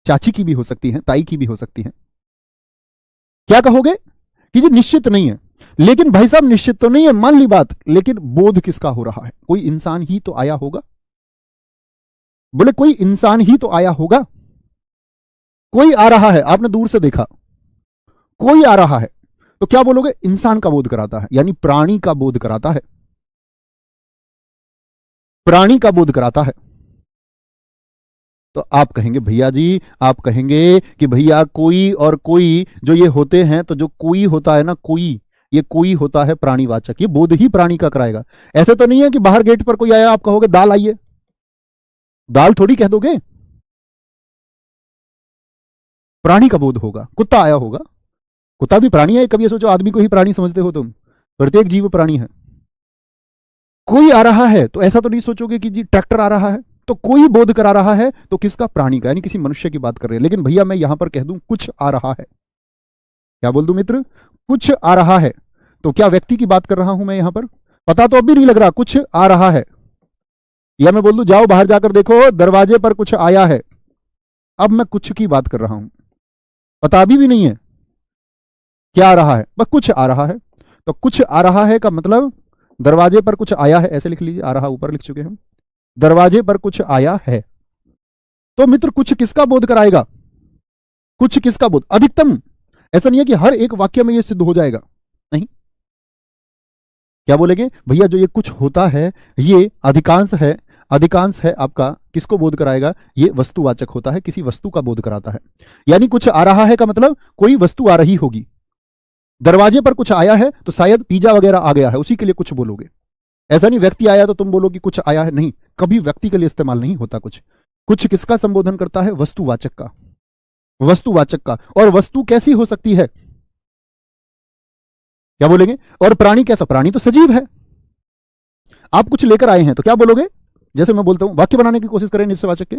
चाची की भी हो सकती है, ताई की भी हो सकती है। क्या कहोगे कि जी निश्चित नहीं है। लेकिन भाई साहब निश्चित तो नहीं है, मान ली बात, लेकिन बोध किसका हो रहा है? कोई इंसान ही तो आया होगा। बोले कोई इंसान ही तो आया होगा। कोई आ रहा है, आपने दूर से देखा, कोई आ रहा है, तो क्या बोलोगे? इंसान का बोध कराता है, यानी प्राणी का बोध कराता है, प्राणी का बोध कराता है। तो आप कहेंगे भैया जी, आप कहेंगे कि भैया कोई और कोई जो ये होते हैं, तो जो कोई होता है ना, कोई, ये कोई होता है प्राणीवाचक, ये बोध ही प्राणी का कराएगा। ऐसे तो नहीं है कि बाहर गेट पर कोई आया आप कहोगे दाल आइए, दाल थोड़ी कह दोगे। प्राणी का बोध होगा। कुत्ता आया होगा, कुत्ता भी प्राणी है। कभी सोचो आदमी को ही प्राणी समझते हो तुम? प्रत्येक जीव प्राणी है। कोई आ रहा है तो ऐसा तो नहीं सोचोगे कि जी ट्रैक्टर आ रहा है। तो कोई बोध करा रहा है तो किसका? प्राणी का, यानी किसी मनुष्य की बात कर रहे हैं। लेकिन भैया मैं यहां पर कह दूं कुछ आ रहा है, क्या बोल दूं मित्र? कुछ आ रहा है, तो क्या व्यक्ति की बात कर रहा हूं मैं यहां पर? पता तो अब भी नहीं लग रहा, कुछ आ रहा है। या मैं बोल दूं जाओ बाहर जाकर देखो दरवाजे पर कुछ आया है, अब मैं कुछ की बात कर रहा हूं, पता अभी भी नहीं है क्या आ रहा है, बस कुछ आ रहा है। तो कुछ आ रहा है का मतलब दरवाजे पर कुछ आया है, ऐसे लिख लीजिए, आ रहा ऊपर लिख चुके हैं, दरवाजे पर कुछ आया है। तो मित्र कुछ किसका बोध कराएगा? कुछ किसका बोध? अधिकतम, ऐसा नहीं है कि हर एक वाक्य में यह सिद्ध हो जाएगा, नहीं। क्या बोलेंगे भैया जो ये कुछ होता है ये अधिकांश है, अधिकांश है आपका किसको बोध कराएगा? ये वस्तुवाचक होता है, किसी वस्तु का बोध कराता है। यानी कुछ आ रहा है का मतलब कोई वस्तु आ रही होगी। दरवाजे पर कुछ आया है तो शायद पिज्जा वगैरह आ गया है, उसी के लिए कुछ बोलोगे। ऐसा नहीं व्यक्ति आया तो तुम बोलो कि कुछ आया है, नहीं, कभी व्यक्ति के लिए इस्तेमाल नहीं होता कुछ। कुछ किसका संबोधन करता है? वस्तुवाचक का, वस्तुवाचक का। और वस्तु कैसी हो सकती है? क्या बोलेंगे? और प्राणी कैसा? प्राणी तो सजीव है। आप कुछ लेकर आए हैं तो क्या बोलोगे? जैसे मैं बोलता हूं, वाक्य बनाने की कोशिश करें निश्चयवाचक के,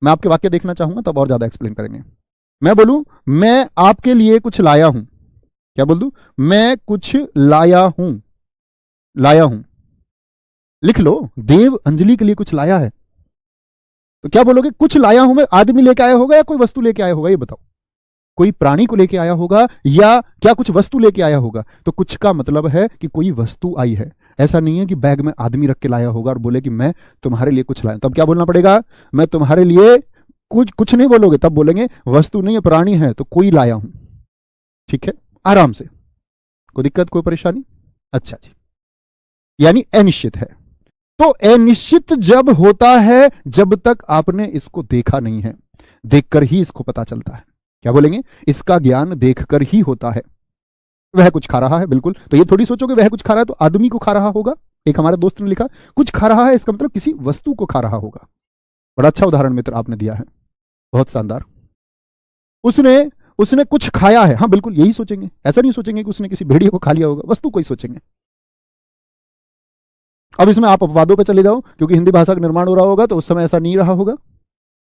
मैं आपके वाक्य देखना चाहूंगा तब और ज्यादा एक्सप्लेन करेंगे। मैं बोलूं मैं आपके लिए कुछ लाया हूं, क्या बोल दूं? मैं कुछ लाया हूं, लाया हूं, लिख लो, देव अंजलि के लिए कुछ लाया है। तो क्या बोलोगे? कुछ लाया हूं मैं, आदमी लेके आया होगा या कोई वस्तु लेके आया होगा? ये बताओ, कोई प्राणी को लेके आया होगा या क्या कुछ वस्तु लेके आया होगा? तो कुछ का मतलब है कि कोई वस्तु आई है। ऐसा नहीं है कि बैग में आदमी रख के लाया होगा और बोले कि मैं तुम्हारे लिए कुछ लाया। तब क्या बोलना पड़ेगा? मैं तुम्हारे लिए कुछ नहीं बोलोगे, तब बोलेंगे वस्तु नहीं है प्राणी है तो कोई लाया हूं। ठीक है, आराम से, कोई दिक्कत कोई परेशानी? अच्छा जी, यानी अनिश्चित है। तो अनिश्चित जब होता है जब तक आपने इसको देखा नहीं है, देखकर ही इसको पता चलता है। क्या बोलेंगे? इसका ज्ञान देखकर ही होता है। वह कुछ खा रहा है, बिल्कुल। तो ये थोड़ी सोचोगे वह कुछ खा रहा है तो आदमी को खा रहा होगा। एक हमारे दोस्त ने लिखा कुछ खा रहा है, इसका मतलब किसी वस्तु को खा रहा होगा। बड़ा अच्छा उदाहरण मित्र आपने दिया है, बहुत शानदार। उसने उसने कुछ खाया है, हाँ बिल्कुल यही सोचेंगे। ऐसा नहीं सोचेंगे कि उसने किसी भेड़िए को खा लिया होगा, वस्तु को ही सोचेंगे। अब इसमें आप अपवादों पे चले जाओ, क्योंकि हिंदी भाषा का निर्माण हो रहा होगा तो उस समय ऐसा नहीं रहा होगा।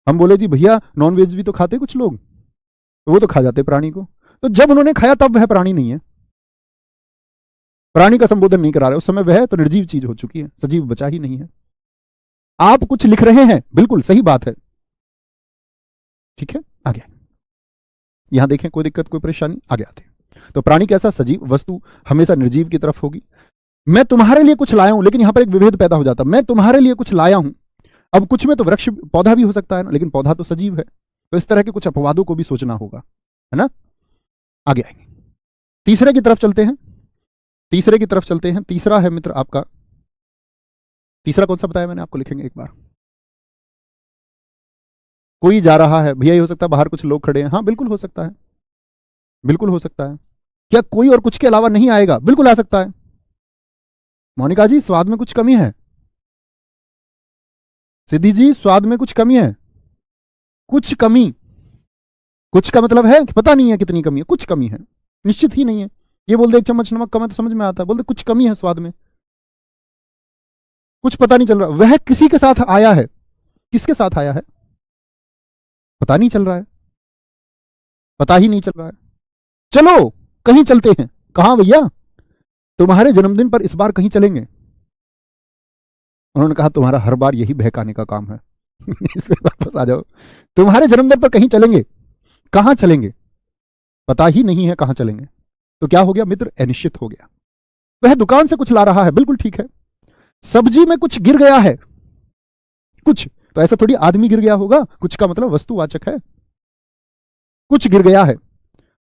हम बोले जी भैया नॉनवेज भी तो खाते कुछ लोग, तो वो तो खा जाते प्राणी को। तो जब उन्होंने खाया तब वह प्राणी नहीं है, प्राणी का संबोधन नहीं करा रहे उस समय, वह तो निर्जीव चीज हो चुकी है, सजीव बचा ही नहीं है। आप कुछ लिख रहे हैं, बिल्कुल सही बात है। ठीक है, आगे यहां देखें, कोई दिक्कत कोई परेशानी? आगे आते हैं। तो प्राणी कैसा? सजीव, वस्तु हमेशा निर्जीव की तरफ होगी। मैं तुम्हारे लिए कुछ लाया हूं, लेकिन यहां पर एक विभेद पैदा हो जाता है। मैं तुम्हारे लिए कुछ लाया हूं, अब कुछ में तो वृक्ष पौधा भी हो सकता है ना, लेकिन पौधा तो सजीव है। तो इस तरह के कुछ अपवादों को भी सोचना होगा, है ना। आगे आएंगे, तीसरे की तरफ चलते हैं, तीसरे की तरफ चलते हैं। तीसरा है मित्र आपका, तीसरा कौन सा बताया मैंने आपको? लिखेंगे एक बार। कोई जा रहा है, भैया ये हो सकता है बाहर कुछ लोग खड़े हैं, हाँ बिल्कुल हो सकता है, बिल्कुल हो सकता है। क्या कोई और कुछ के अलावा नहीं आएगा? बिल्कुल आ सकता है। मोनिका जी स्वाद में कुछ कमी है, सिद्धि जी स्वाद में कुछ कमी है, कुछ कमी, कुछ का मतलब है कि पता नहीं है कितनी कमी है, कुछ कमी है, निश्चित ही नहीं है। ये बोल दे 1 चम्मच नमक कम है तो समझ में आता है, बोल दे कुछ कमी है स्वाद में, कुछ पता नहीं चल रहा। वह किसी के साथ आया है, किसके साथ आया है पता नहीं चल रहा है, पता ही नहीं चल रहा है। चलो कहीं चलते हैं। कहां भैया? तुम्हारे जन्मदिन पर इस बार कहीं चलेंगे। उन्होंने कहा तुम्हारा हर बार यही बहकाने का काम है इसमें वापस आ जाओ। तुम्हारे जन्मदिन पर कहीं चलेंगे, कहां चलेंगे पता ही नहीं है कहां चलेंगे। तो क्या हो गया मित्र? अनिश्चित हो गया। वह दुकान से कुछ ला रहा है, बिल्कुल ठीक है। सब्जी में कुछ गिर गया है, कुछ तो ऐसा थोड़ी आदमी गिर गया होगा, कुछ का मतलब वस्तुवाचक है, कुछ गिर गया है।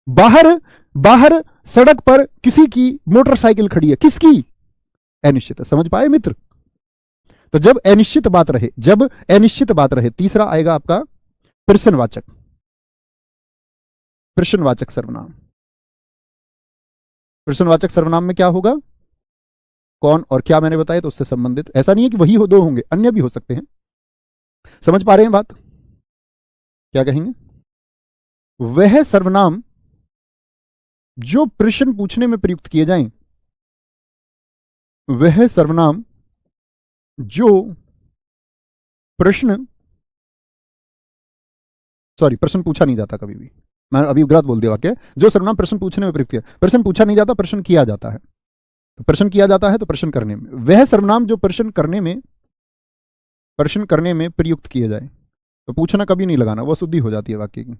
बाहर बाहर सड़क पर किसी की मोटरसाइकिल खड़ी है, किसकी? अनिश्चित है। समझ पाए मित्र? तो जब अनिश्चित बात रहे, जब अनिश्चित बात रहे, तीसरा आएगा आपका प्रश्नवाचक, प्रश्नवाचक सर्वनाम। प्रश्नवाचक सर्वनाम में क्या होगा? कौन और क्या मैंने बताया तो उससे संबंधित, ऐसा नहीं है कि वही हो, दो होंगे, अन्य भी हो सकते हैं। समझ पा रहे हैं बात? क्या कहेंगे? वह सर्वनाम जो प्रश्न पूछने में प्रयुक्त किए जाएं, वह सर्वनाम जो प्रश्न प्रश्न पूछा नहीं जाता कभी भी, मैं अभी गलत बोल दिया वाक्य। जो सर्वनाम प्रश्न पूछने में प्रयुक्त किया, प्रश्न पूछा नहीं जाता, प्रश्न किया जाता है। तो प्रश्न किया जाता है तो प्रश्न करने में, वह सर्वनाम जो प्रश्न करने में प्रयुक्त किए जाए, तो पूछना कभी नहीं लगाना, वो शुद्धि हो जाती है वाक्य की।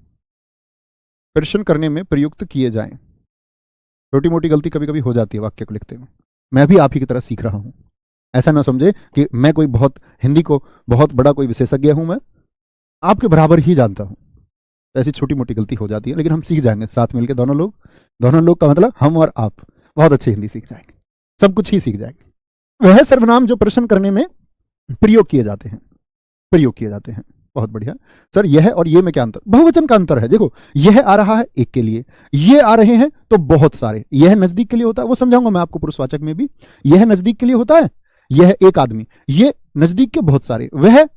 प्रश्न करने में प्रयुक्त किए जाए, छोटी मोटी गलती कभी कभी हो जाती है वाक्य को लिखते हुए। मैं भी आप ही की तरह सीख रहा हूं, ऐसा ना समझे कि मैं कोई बहुत हिंदी को बहुत बड़ा कोई विशेषज्ञ हूं, मैं आपके बराबर ही जानता हूं। ऐसी छोटी मोटी गलती हो जाती है, लेकिन हम सीख जाएंगे साथ मिलकर, दोनों लोग का मतलब हम और आप बहुत अच्छी हिंदी सीख जाएंगे, सब कुछ ही सीख जाएंगे। वह सर्वनाम जो प्रश्न करने में प्रयोग किए जाते हैं। बहुत बढ़िया सर, यह और ये में क्या अंतर? बहुवचन का अंतर है। देखो यह आ रहा है एक के लिए, ये आ रहे हैं तो बहुत सारे। यह नजदीक के लिए होता है, वो समझाऊंगा मैं आपको पुरुषवाचक में भी। यह नजदीक के लिए होता है, यह एक आदमी, ये नजदीक के बहुत सारे, वह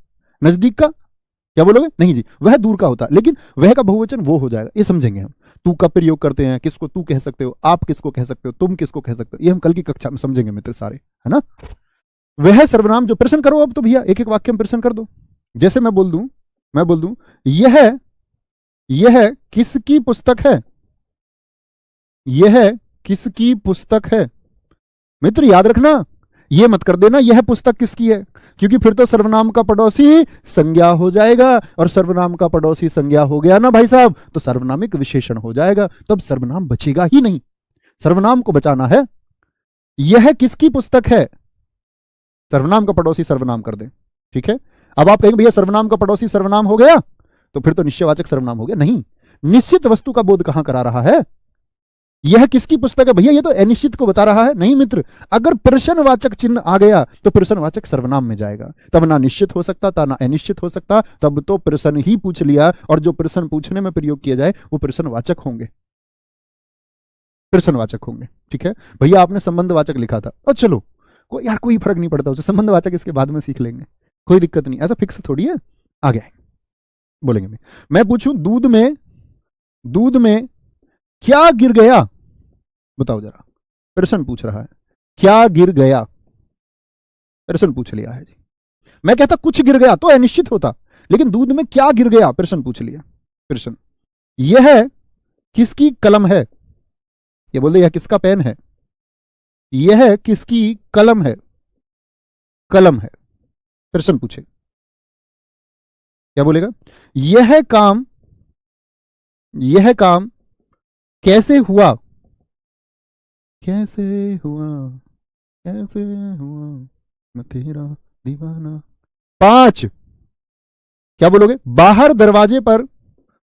नजदीक का क्या बोलोगे? नहीं जी, वह दूर का होता है, लेकिन वह का बहुवचन वो हो जाएगा, ये समझेंगे हम। तू का प्रयोग करते हैं, किसको तू कह सकते हो, आप किसको कह सकते हो, तुम किसको कह सकते हो, ये हम कल की कक्षा में समझेंगे मित्र सारे, है ना। वह सर्वनाम जो प्रश्न करो, अब तो भैया एक एक वाक्य में प्रश्न कर दो। जैसे मैं बोल दूं यह किसकी पुस्तक है, यह किसकी पुस्तक है। मित्र याद रखना, यह मत कर देना यह पुस्तक किसकी है, क्योंकि फिर तो सर्वनाम का पड़ोसी संज्ञा हो जाएगा, और सर्वनाम का पड़ोसी संज्ञा हो गया ना भाई साहब, तो सर्वनामिक विशेषण हो जाएगा, तब सर्वनाम बचेगा ही नहीं। सर्वनाम को बचाना है। यह किसकी पुस्तक है, सर्वनाम का पड़ोसी सर्वनाम कर दे, ठीक है। अब आप कहेंगे भैया सर्वनाम का पड़ोसी सर्वनाम हो गया, तो फिर तो निश्चयवाचक सर्वनाम हो गया। नहीं, निश्चित वस्तु का बोध कहां करा रहा है? यह किसकी पुस्तक है भैया, ये तो अनिश्चित को बता रहा है। नहीं मित्र, अगर प्रश्नवाचक चिन्ह आ गया तो प्रश्नवाचक सर्वनाम में जाएगा, तब ना निश्चित हो सकता था ना अनिश्चित हो सकता, तब तो प्रश्न ही पूछ लिया, और जो प्रश्न पूछने में प्रयोग किया जाए वो प्रश्नवाचक होंगे, प्रश्नवाचक होंगे, ठीक है। भैया आपने संबंधवाचक लिखा था, और चलो यार कोई फर्क नहीं पड़ता, उसे संबंधवाचक इसके बाद में सीख लेंगे, कोई दिक्कत नहीं, ऐसा फिक्स थोड़ी है, आ गया बोलेंगे। मैं पूछूं दूध में क्या गिर गया, बताओ जरा। प्रश्न पूछ रहा है, क्या गिर गया, प्रश्न पूछ लिया है जी। मैं कहता कुछ गिर गया तो अनिश्चित होता, लेकिन दूध में क्या गिर गया, प्रश्न पूछ लिया। प्रश्न, यह किसकी कलम है, ये बोल दे यह किसका पेन है, यह किसकी कलम है, कलम है, प्रश्न पूछे, क्या बोलेगा? यह काम कैसे हुआ, कैसे हुआ, कैसे हुआ मैं तेरा दीवाना। 5, क्या बोलोगे? बाहर दरवाजे पर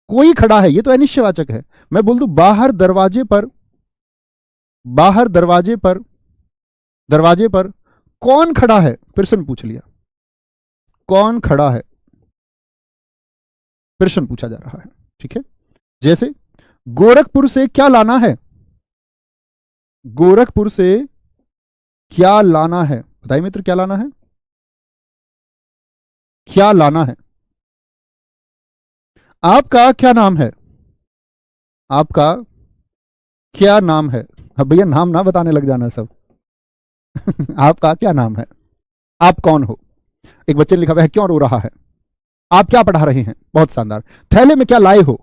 कोई खड़ा है, ये तो अनिश्चयवाचक है। मैं बोल दूं बाहर दरवाजे पर कौन खड़ा है, प्रश्न पूछ लिया, कौन खड़ा है, प्रश्न पूछा जा रहा है, ठीक है। जैसे गोरखपुर से क्या लाना है, गोरखपुर से क्या लाना है? बताइए मित्र, क्या लाना है? क्या लाना है? आपका क्या नाम है? आपका क्या नाम है? अब भैया नाम ना बताने लग जाना सब। आपका क्या नाम है? आप कौन हो? एक बच्चे ने लिखा हुआ है, क्यों रो रहा है? आप क्या पढ़ा रहे हैं? बहुत शानदार। थैले में क्या लाए हो?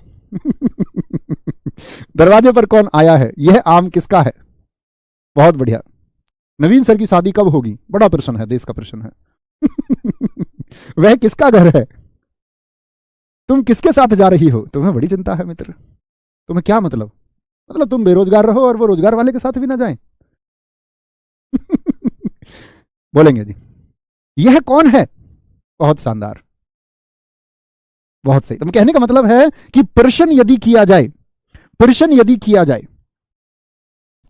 दरवाजे पर कौन आया है? यह आम किसका है? बहुत बढ़िया। नवीन सर की शादी कब होगी? बड़ा प्रश्न है, देश का प्रश्न है। वह किसका घर है? तुम किसके साथ जा रही हो? तुम्हें बड़ी चिंता है मित्र। तुम्हें क्या मतलब? मतलब तुम बेरोजगार रहो और वो रोजगार वाले के साथ भी ना जाएं। बोलेंगे जी। यह कौन है? बहुत शानदार, बहुत सही। तो कहने का मतलब है कि प्रश्न यदि किया जाए, प्रश्न यदि किया जाए,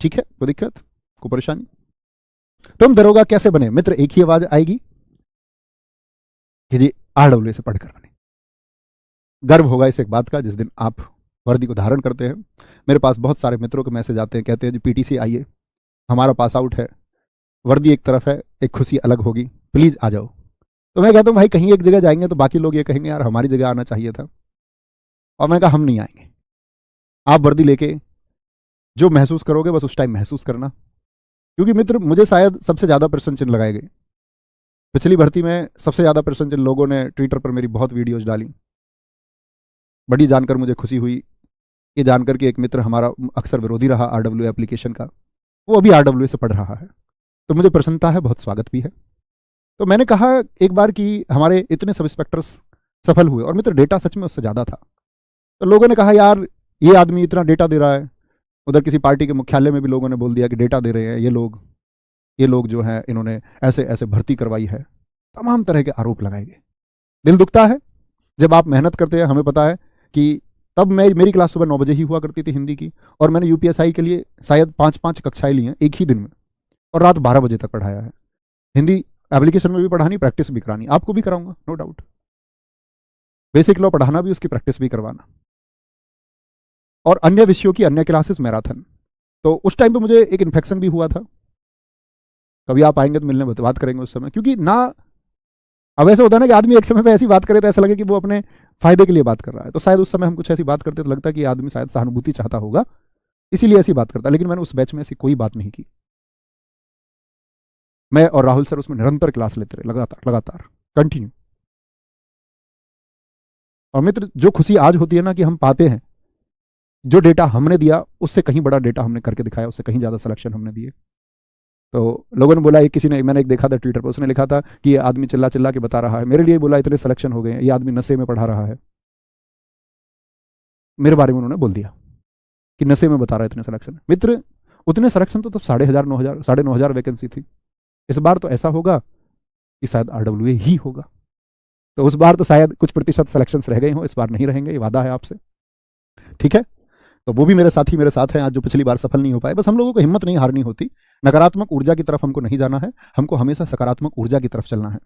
ठीक है, कोई दिक्कत, कोई परेशानी? तुम दरोगा कैसे बने? मित्र एक ही आवाज आएगी कि जी आरडब्ल्यू से पढ़कर बने। गर्व होगा इस एक बात का जिस दिन आप वर्दी को धारण करते हैं। मेरे पास बहुत सारे मित्रों के मैसेज आते हैं, कहते हैं जी पीटीसी आइए, हमारा पास आउट है, वर्दी एक तरफ है, एक खुशी अलग होगी, प्लीज आ जाओ। तो मैं कहता हूँ भाई कहीं एक जगह जाएंगे तो बाकी लोग ये कहेंगे यार हमारी जगह आना चाहिए था, और मैं कहा हम नहीं आएंगे। आप वर्दी लेके जो महसूस करोगे बस उस टाइम महसूस करना। क्योंकि मित्र मुझे शायद सबसे ज्यादा प्रश्न चिन्ह लगाए गए पिछली भर्ती में, सबसे ज्यादा प्रश्न चिन्ह लोगों ने ट्विटर पर मेरी बहुत वीडियोज डाली। बड़ी जानकर मुझे खुशी हुई, ये जानकर कि एक मित्र हमारा अक्सर विरोधी रहा आरडब्ल्यू एप्लीकेशन का, वो अभी आरडब्ल्यू से पढ़ रहा है, तो मुझे प्रसन्नता है, बहुत स्वागत भी है। तो मैंने कहा एक बार कि हमारे इतने सब इंस्पेक्टर्स सफल हुए और मित्र डेटा सच में उससे ज़्यादा था। तो लोगों ने कहा यार ये आदमी इतना डेटा दे रहा है, उधर किसी पार्टी के मुख्यालय में भी लोगों ने बोल दिया कि डेटा दे रहे हैं ये लोग जो है इन्होंने ऐसे ऐसे भर्ती करवाई है, तमाम तरह के आरोप लगाए गए। दिल दुखता है जब आप मेहनत करते हैं। हमें पता है कि तब मेरी क्लास सुबह 9 बजे ही हुआ करती थी हिंदी की, और मैंने यूपीएसआई के लिए शायद 5-5 कक्षाएं ली हैं एक ही दिन में, और रात 12 बजे तक पढ़ाया है। हिंदी एप्लीकेशन में भी पढ़ानी, प्रैक्टिस भी करानी, आपको भी कराऊंगा नो डाउट। बेसिक लॉ पढ़ाना भी, उसकी प्रैक्टिस भी करवाना, और अन्य विषयों की अन्य क्लासेस मैराथन। तो उस टाइम पे मुझे एक इन्फेक्शन भी हुआ था। कभी आप आएंगे तो मिलने बात करेंगे उस समय, क्योंकि ना अब ऐसा होता है ना कि आदमी एक समय पे ऐसी बात करे तो ऐसा लगे कि वो अपने फायदे के लिए बात कर रहा है। तो शायद उस समय हम कुछ ऐसी बात करते तो लगता है कि आदमी शायद सहानुभूति चाहता होगा, इसीलिए ऐसी बात करता। लेकिन मैंने उस बैच में ऐसी कोई बात नहीं की। मैं और राहुल सर उसमें निरंतर क्लास लेते रहे, लगातार लगातार कंटिन्यू। और मित्र जो खुशी आज होती है ना कि हम पाते हैं जो डेटा हमने दिया उससे कहीं बड़ा डेटा हमने करके दिखाया, उससे कहीं ज्यादा सिलेक्शन हमने दिए। तो लोगों ने बोला, एक किसी ने, मैंने एक देखा था ट्विटर पर, उसने लिखा था कि ये आदमी चिल्ला चिल्ला के बता रहा है, मेरे लिए बोला इतने सिलेक्शन हो गए, ये आदमी नशे में पढ़ा रहा है। मेरे बारे में उन्होंने बोल दिया कि नशे में बता रहा है इतने सिलेक्शन। मित्र उतने सिलेक्शन तो तब 1500 9,000 9,500 वैकेंसी थी। इस बार तो ऐसा होगा कि शायद आरडब्ल्यू ही होगा। तो उस बार तो शायद कुछ प्रतिशत सिलेक्शन रह गए हों, इस बार नहीं रहेंगे, ये वादा है आपसे, ठीक है? तो वो भी मेरे साथी मेरे साथ हैं आज, जो पिछली बार सफल नहीं हो पाए। बस हम लोगों को हिम्मत नहीं हारनी होती, नकारात्मक ऊर्जा की तरफ हमको नहीं जाना है, हमको हमेशा सकारात्मक ऊर्जा की तरफ चलना है।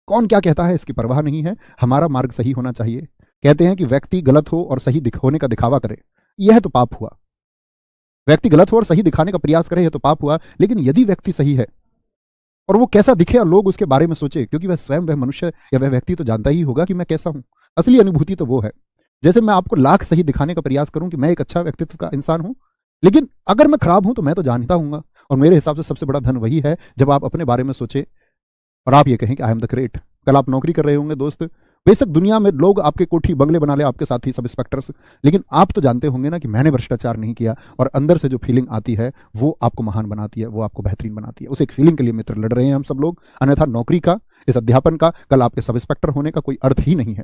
कौन क्या कहता है इसकी परवाह नहीं है, हमारा मार्ग सही होना चाहिए। कहते हैं कि व्यक्ति गलत हो और सही होने का दिखावा करे, यह तो पाप हुआ। व्यक्ति गलत हो और सही दिखाने का प्रयास करे, यह तो पाप हुआ। लेकिन यदि व्यक्ति सही है और वो कैसा दिखे और लोग उसके बारे में सोचे, क्योंकि वह स्वयं, वह मनुष्य या वह व्यक्ति तो जानता ही होगा कि मैं कैसा हूं। असली अनुभूति तो वो है। जैसे मैं आपको लाख सही दिखाने का प्रयास करूं कि मैं एक अच्छा व्यक्तित्व का इंसान हूं, लेकिन अगर मैं खराब हूं तो मैं तो जानता हूंगा। और मेरे हिसाब से सबसे बड़ा धन वही है जब आप अपने बारे में सोचे और आप ये कहें कि आई एम द ग्रेट। कल आप नौकरी कर रहे होंगे दोस्त, बेशक दुनिया में लोग आपके कोठी बंगले बना ले, आपके साथी सब इंस्पेक्टर्स, लेकिन आप तो जानते होंगे ना कि मैंने भ्रष्टाचार नहीं किया। और अंदर से जो फीलिंग आती है वो आपको महान बनाती है, वो आपको बेहतरीन बनाती है। उस एक फीलिंग के लिए मित्र लड़ रहे हैं हम सब लोग। अन्यथा नौकरी का, इस अध्यापन का, कल आपके सब इंस्पेक्टर होने का कोई अर्थ ही नहीं है।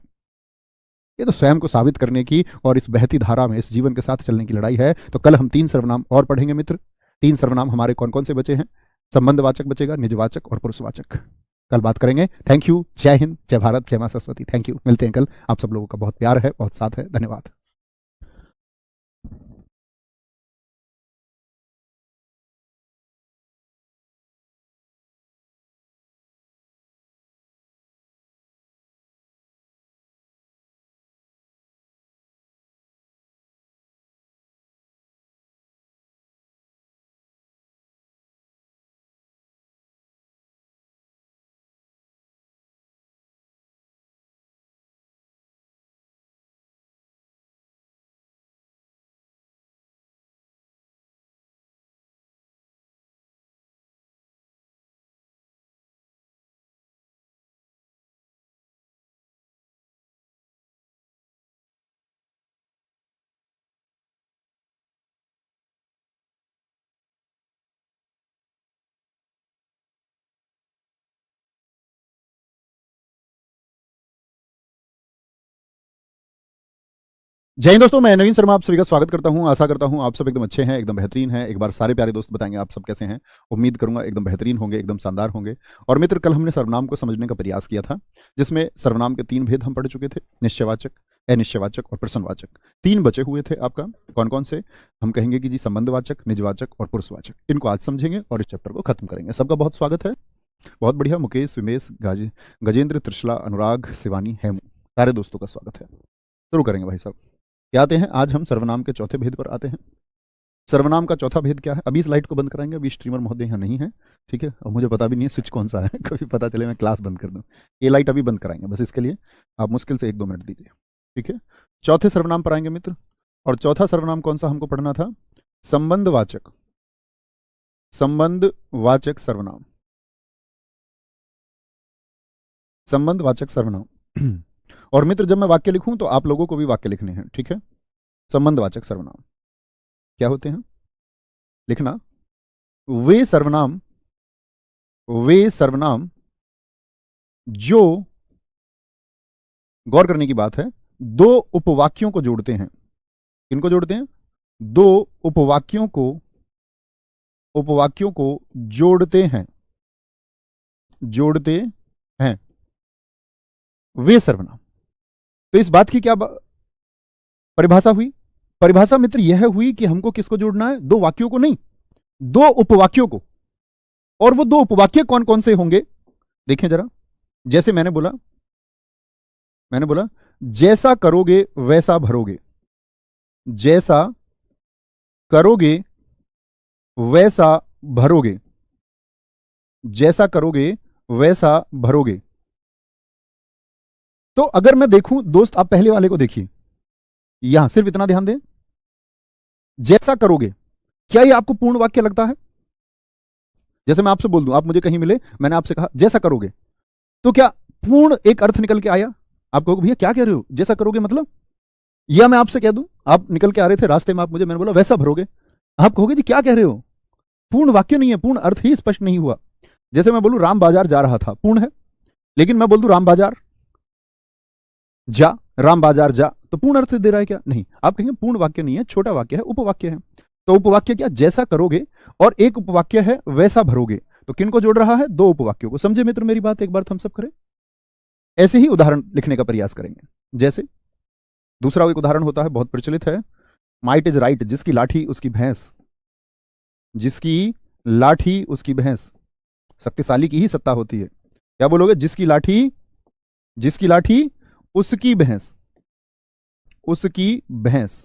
ये तो स्वयं को साबित करने की और इस बहती धारा में इस जीवन के साथ चलने की लड़ाई है। तो कल हम 3 सर्वनाम और पढ़ेंगे मित्र। 3 सर्वनाम हमारे कौन कौन से बचे हैं? संबंधवाचक बचेगा, निजवाचक और पुरुषवाचक। कल बात करेंगे। Thank you. जय हिंद, जय भारत, जय मां सरस्वती। Thank you. मिलते हैं कल। आप सब लोगों का बहुत प्यार है, बहुत साथ है। धन्यवाद। जय हिंद दोस्तों, मैं नवीन शर्मा आप सभी का स्वागत करता हूं। आशा करता हूं आप सब एकदम अच्छे हैं, एकदम बेहतरीन हैं। एक बार सारे प्यारे दोस्त बताएंगे आप सब कैसे हैं। उम्मीद करूंगा एकदम बेहतरीन होंगे, एकदम शानदार होंगे। और मित्र, कल हमने सर्वनाम को समझने का प्रयास किया था, जिसमें सर्वनाम के 3 भेद हम पढ़ चुके थे, निश्चयवाचक, अनिश्चयवाचक और प्रश्नवाचक। 3 बचे हुए थे आपका। कौन कौन से? हम कहेंगे कि जी संबंधवाचक, निजवाचक और पुरुषवाचक। इनको आज समझेंगे और इस चैप्टर को खत्म करेंगे। सबका बहुत स्वागत है, बहुत बढ़िया। मुकेश, विमेश, गजेंद्र, त्रिशला, अनुराग, शिवानी, हेमू, सारे दोस्तों का स्वागत है। शुरू करेंगे भाई साहब। क्या आते हैं? आज हम सर्वनाम के चौथे भेद पर आते हैं। सर्वनाम का चौथा भेद क्या है? अभी इस लाइट को बंद कराएंगे, अभी स्ट्रीमर महोदय यहाँ नहीं है, ठीक है। और मुझे पता भी नहीं है स्विच कौन सा है कभी पता चले मैं क्लास बंद कर दूँ। ये लाइट अभी बंद कराएंगे, बस इसके लिए आप मुश्किल से 1-2 मिनट दीजिए, ठीक है। चौथे सर्वनाम पर आएंगे मित्र। और चौथा सर्वनाम कौन सा हमको पढ़ना था? संबंधवाचक, संबंधवाचक सर्वनाम, संबंधवाचक सर्वनाम। और मित्र, जब मैं वाक्य लिखूं तो आप लोगों को भी वाक्य लिखने हैं, ठीक है। संबंधवाचक सर्वनाम क्या होते हैं? लिखना, वे सर्वनाम, वे सर्वनाम जो, गौर करने की बात है, 2 उपवाक्यों को जोड़ते हैं। किनको जोड़ते हैं? 2 उपवाक्यों को, उपवाक्यों को जोड़ते हैं, जोड़ते हैं वे सर्वनाम। तो इस बात की क्या परिभाषा हुई? परिभाषा मित्र यह हुई कि हमको किसको जोड़ना है? 2 वाक्यों को नहीं, 2 उपवाक्यों को। और वो 2 उपवाक्य कौन कौन से होंगे देखें जरा। जैसे मैंने बोला जैसा करोगे वैसा भरोगे, जैसा करोगे वैसा भरोगे, जैसा करोगे वैसा भरोगे। तो अगर मैं देखूं दोस्त, आप पहले वाले को देखिए, यहां सिर्फ इतना ध्यान दें, जैसा करोगे, क्या ये आपको पूर्ण वाक्य लगता है? जैसे मैं आपसे बोल दूं, आप मुझे कहीं मिले, मैंने आपसे कहा जैसा करोगे, तो क्या पूर्ण एक अर्थ निकल के आया? आप कहोगे भैया क्या कह रहे हो, जैसा करोगे मतलब? या मैं आपसे कह दूं, आप निकल के आ रहे थे रास्ते में, आप मुझे, मैंने बोला वैसा भरोगे, आप कहोगे जी क्या कह रहे हो, पूर्ण वाक्य नहीं है, पूर्ण अर्थ ही स्पष्ट नहीं हुआ। जैसे मैं बोलूं राम बाजार जा रहा था, पूर्ण है। लेकिन मैं बोल दूं राम बाजार जा, राम बाजार जा, तो पूर्ण अर्थ दे रहा है क्या? नहीं। आप कहेंगे पूर्ण वाक्य नहीं है, छोटा वाक्य है, उपवाक्य है। तो उपवाक्य क्या? जैसा करोगे, और एक उपवाक्य है वैसा भरोगे। तो किन को जोड़ रहा है? 2 उपवाक्यों को। समझे मित्र मेरी बात? एक बार हम सब करें, ऐसे ही उदाहरण लिखने का प्रयास करेंगे। जैसे दूसरा एक उदाहरण होता है, बहुत प्रचलित है, माइट इज राइट, जिसकी लाठी उसकी भैंस, जिसकी लाठी उसकी भैंस। शक्तिशाली की ही सत्ता होती है। क्या बोलोगे? जिसकी लाठी, जिसकी लाठी उसकी भैंस, उसकी भैंस,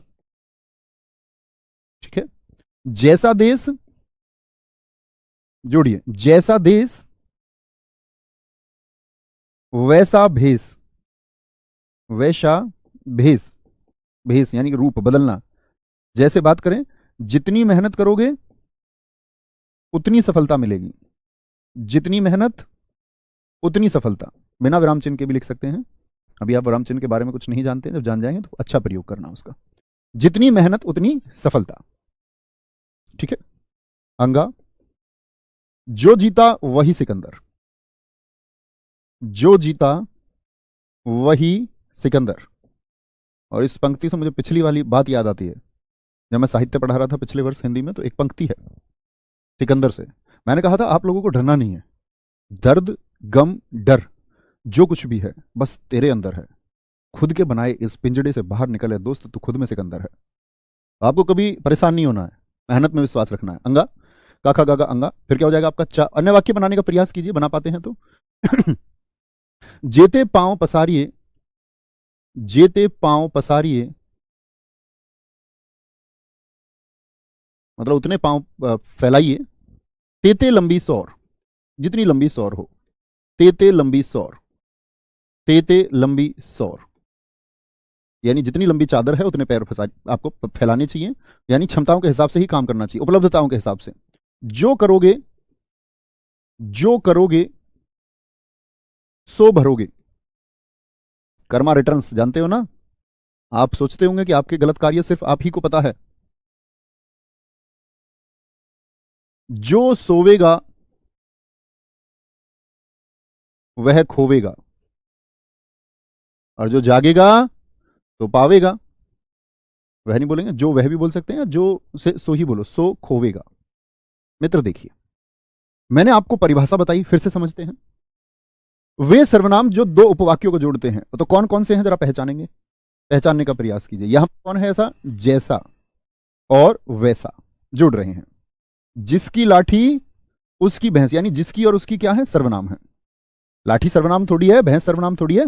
ठीक है। जैसा देश, जोड़िए, जैसा देश वैसा भेष, वैसा भेष, भेष यानी कि रूप बदलना। जैसे बात करें, जितनी मेहनत करोगे उतनी सफलता मिलेगी, जितनी मेहनत उतनी सफलता। बिना विराम चिन्ह के भी लिख सकते हैं। अभी आप विराम चिन्ह के बारे में कुछ नहीं जानते हैं, जब जान जाएंगे तो अच्छा प्रयोग करना उसका। जितनी मेहनत उतनी सफलता, ठीक है। अंगा, जो जीता वही सिकंदर, जो जीता वही सिकंदर। और इस पंक्ति से मुझे पिछली वाली बात याद आती है। जब मैं साहित्य पढ़ा रहा था पिछले वर्ष हिंदी में, तो एक पंक्ति है सिकंदर से। मैंने कहा था आप लोगों को डरना नहीं है, दर्द, गम, डर, जो कुछ भी है बस तेरे अंदर है। खुद के बनाए इस पिंजड़े से बाहर निकले दोस्त, तू खुद में सिकंदर है। आपको कभी परेशान नहीं होना है, मेहनत में विश्वास रखना है। अंगा, काका गागा अंगा, फिर क्या हो जाएगा आपका चा। अन्य वाक्य बनाने का प्रयास कीजिए, बना पाते हैं तो। जेते पांव पसारिए, जेते पांव पसारिए, मतलब उतने पांव फैलाइए। तेते लंबी सौर, जितनी लंबी सौर हो, तेते लंबी सौर, तेते लंबी सौर, यानी जितनी लंबी चादर है उतने पैर आपको फैलाने चाहिए। यानी क्षमताओं के हिसाब से ही काम करना चाहिए, उपलब्धताओं के हिसाब से। जो करोगे, जो करोगे सो भरोगे। कर्मा रिटर्न्स जानते हो ना? आप सोचते होंगे कि आपके गलत कार्य सिर्फ आप ही को पता है। जो सोवेगा वह खोवेगा, और जो जागेगा तो पावेगा। वह नहीं बोलेंगे, जो वह भी बोल सकते हैं, या जो से सो ही बोलो, सो खोवेगा। मित्र देखिए, मैंने आपको परिभाषा बताई, फिर से समझते हैं। वे सर्वनाम जो दो उपवाक्यों को जोड़ते हैं, तो कौन कौन से हैं जरा पहचानेंगे, पहचानने का प्रयास कीजिए। यहां कौन है ऐसा, जैसा और वैसा जुड़ रहे हैं। जिसकी लाठी उसकी भैंस, यानी जिसकी और उसकी क्या है, सर्वनाम है। लाठी सर्वनाम थोड़ी है, भैंस सर्वनाम थोड़ी है।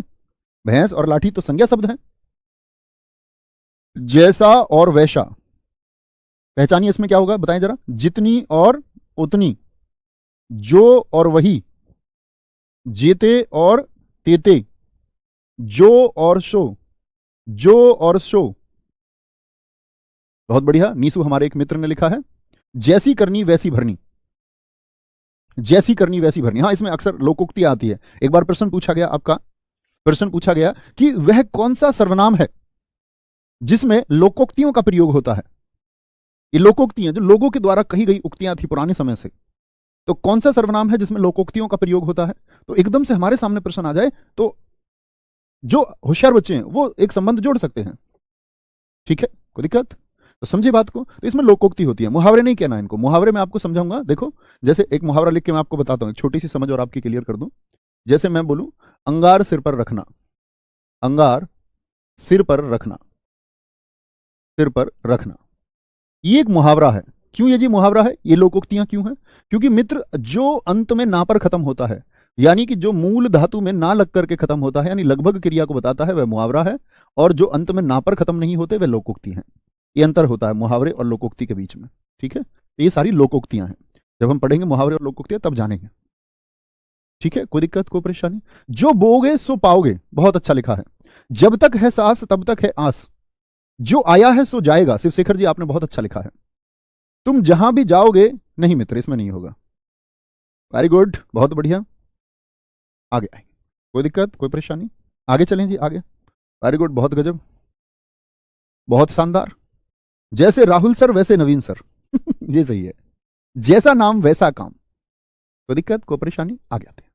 भैंस और लाठी तो संज्ञा शब्द है। जैसा और वैसा, पहचानिए इसमें क्या होगा, बताएं जरा। जितनी और उतनी, जो और वही, जेते और तेते, जो और सो, जो और सो। बहुत बढ़िया, नीसू हमारे एक मित्र ने लिखा है, जैसी करनी वैसी भरनी, जैसी करनी वैसी भरनी। हाँ, इसमें अक्सर लोकोक्ति आती है। एक बार प्रश्न पूछा गया, आपका प्रश्न पूछा गया कि वह कौन सा सर्वनाम है जिसमें लोकोक्तियों का प्रयोग होता है। ये लोकोक्तियां जो लोगों के द्वारा कही गई उक्तियां थी पुराने समय से, तो कौन सा सर्वनाम है जिसमें लोकोक्तियों का प्रयोग होता है। तो एकदम से हमारे सामने प्रश्न आ जाए तो जो होशियार बच्चे हैं वो एक संबंध जोड़ सकते हैं। ठीक है, कोई दिक्कत, तो समझे बात को। तो इसमें लोकोक्ति होती है, मुहावरे नहीं कहना इनको। मुहावरे में आपको समझाऊंगा। देखो, जैसे एक मुहावरा लिख के मैं आपको बताता हूं, छोटी सी समझ और आपकी क्लियर कर दूं। जैसे मैं बोलूं, अंगार सिर पर रखना, अंगार सिर पर रखना, सिर पर रखना, ये एक मुहावरा है। क्यों ये जी मुहावरा है, ये लोकोक्तियां क्यों है? क्योंकि मित्र, जो अंत में ना पर खत्म होता है, यानी कि जो मूल धातु में ना लग करके खत्म होता है, यानी लगभग क्रिया को बताता है, वह मुहावरा है। और जो अंत में ना पर खत्म नहीं होते, वह लोकोक्ति है। ये अंतर होता है मुहावरे और लोकोक्ति के बीच में। ठीक है, तो ये सारी लोकोक्तियां हैं। जब हम पढ़ेंगे मुहावरे और लोकोक्तियां तब जानेंगे। ठीक है, कोई दिक्कत, कोई परेशानी। जो बोगे सो पाओगे, बहुत अच्छा लिखा है। जब तक है सांस तब तक है आस, जो आया है सो जाएगा। शिवशेखर जी, आपने बहुत अच्छा लिखा है। तुम जहां भी जाओगे, नहीं मित्र, इसमें नहीं होगा। वेरी गुड, बहुत बढ़िया, आगे आएंगे, कोई दिक्कत, कोई परेशानी, आगे चलें जी, आगे। वेरी गुड, बहुत गजब, बहुत शानदार। जैसे राहुल सर वैसे नवीन सर ये सही है। जैसा नाम वैसा काम, कोई दिक्कत, कोई परेशानी, आगे आते हैं।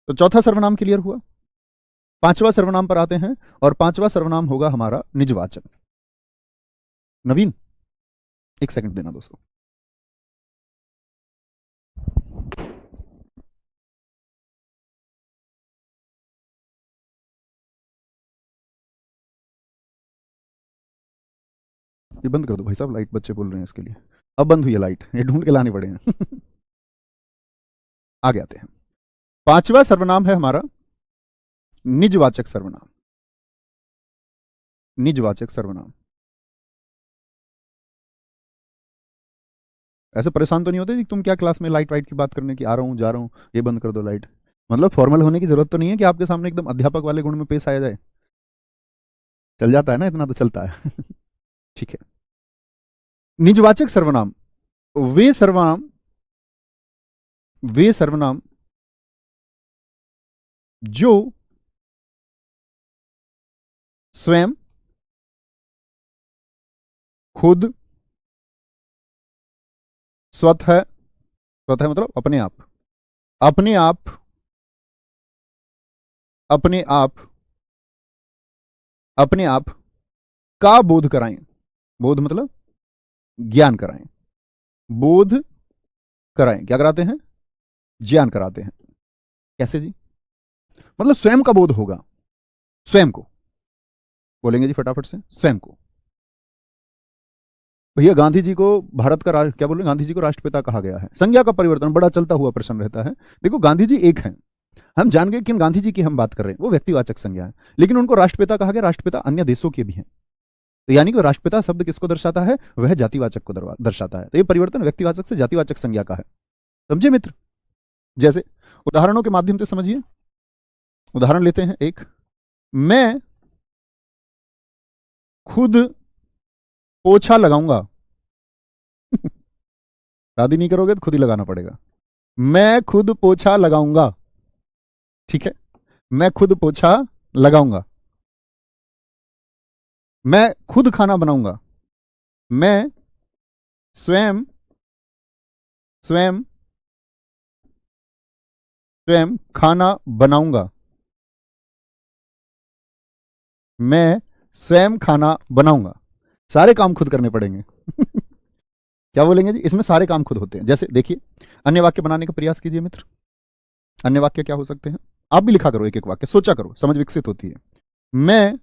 तो चौथा सर्वनाम क्लियर हुआ। पांचवा सर्वनाम पर आते हैं, और पांचवा सर्वनाम होगा हमारा निजवाचक। नवीन, एक सेकंड देना दोस्तों। ये बंद कर दो भाई साहब, लाइट, बच्चे बोल रहे हैं इसके लिए। अब बंद हुई है लाइट, ये ढूंढ के लाने पड़े हैं आगे आते हैं। पांचवा सर्वनाम है हमारा निजवाचक सर्वनाम। निजवाचक सर्वनाम। ऐसे परेशान तो नहीं होते कि तुम क्या क्लास में लाइट वाइट की बात करने की, आ रहा हूं जा रहा हूं, ये बंद कर दो लाइट। मतलब फॉर्मल होने की जरूरत तो नहीं है कि आपके सामने एकदम अध्यापक वाले गुण में पेश आया जाए। चल जाता है ना, इतना तो चलता है ठीक है। निजवाचक सर्वनाम वे सर्वनाम, वे सर्वनाम जो स्वयं, खुद, स्वतः, स्वतः मतलब अपने आप, अपने आप, अपने आप, अपने आप का बोध कराएं। बोध मतलब ज्ञान कराएं, बोध कराएं, क्या कराते हैं, ज्ञान कराते हैं। कैसे जी, मतलब स्वयं का बोध होगा, स्वयं को बोलेंगे जी फटाफट से, स्वयं को। भैया गांधी जी को भारत का क्या बोले, गांधी जी को राष्ट्रपिता कहा गया है। संज्ञा का परिवर्तन बड़ा चलता हुआ प्रश्न रहता है। देखो, गांधी जी एक हैं, हम जान गए किन गांधी जी की हम बात कर रहे हैं, वो व्यक्तिवाचक संज्ञा है। लेकिन उनको राष्ट्रपिता कहा गया, राष्ट्रपिता अन्य देशों के भी हैं। तो यानी कि राष्ट्रपिता शब्द किसको दर्शाता है, वह जातिवाचक को दर्शाता है। तो ये परिवर्तन व्यक्तिवाचक से जातिवाचक संज्ञा का है। समझे मित्र? जैसे उदाहरणों के माध्यम से समझिए। उदाहरण लेते हैं एक, मैं खुद पोछा लगाऊंगा शादी नहीं करोगे तो खुद ही लगाना पड़ेगा। मैं खुद पोछा लगाऊंगा, ठीक है, मैं खुद पोछा लगाऊंगा। मैं खुद खाना बनाऊंगा, मैं स्वयं, स्वयं, स्वयं खाना बनाऊंगा, मैं स्वयं खाना बनाऊंगा। सारे काम खुद करने पड़ेंगे। क्या बोलेंगे जी? इसमें सारे काम खुद होते हैं। जैसे देखिए, अन्य वाक्य बनाने का प्रयास कीजिए मित्र। अन्य वाक्य क्या हो सकते हैं? आप भी लिखा करो, एक एक वाक्य सोचा करो, समझ विकसित होती है। मैं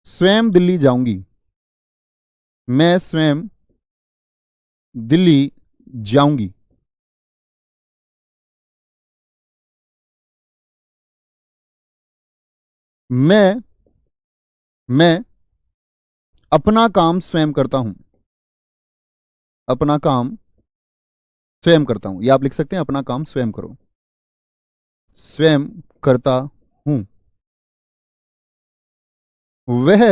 स्वयं दिल्ली जाऊंगी। मैं स्वयं दिल्ली जाऊंगी। मैं अपना काम स्वयं करता हूं। अपना काम स्वयं करता हूं, या आप लिख सकते हैं अपना काम स्वयं करो। स्वयं करता हूं। वह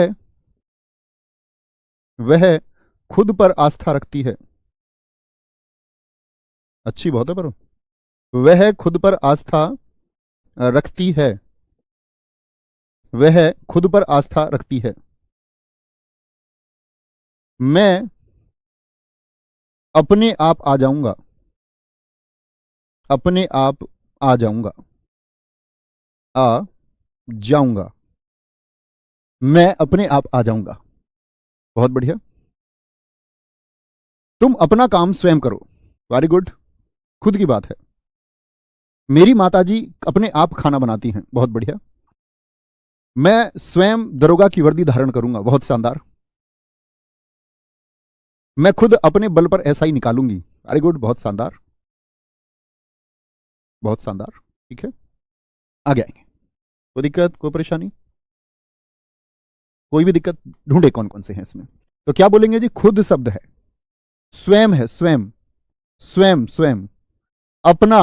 वह खुद पर आस्था रखती है। अच्छी बहुत है पर वह खुद पर आस्था रखती है। वह खुद पर आस्था रखती है। मैं अपने आप आ जाऊंगा। अपने आप आ जाऊंगा। आ जाऊंगा। मैं अपने आप आ जाऊंगा। बहुत बढ़िया। तुम अपना काम स्वयं करो। वेरी गुड, खुद की बात है। मेरी माताजी अपने आप खाना बनाती हैं। बहुत बढ़िया। मैं स्वयं दरोगा की वर्दी धारण करूंगा। बहुत शानदार। मैं खुद अपने बल पर ऐसा ही निकालूंगी। वेरी गुड, बहुत शानदार, बहुत शानदार। ठीक है, आगे आएंगे। कोई दिक्कत, कोई परेशानी, कोई भी दिक्कत? ढूंढे कौन कौन से हैं इसमें। तो क्या बोलेंगे जी? खुद शब्द है, स्वयं है, स्वयं स्वयं स्वयं। अपना,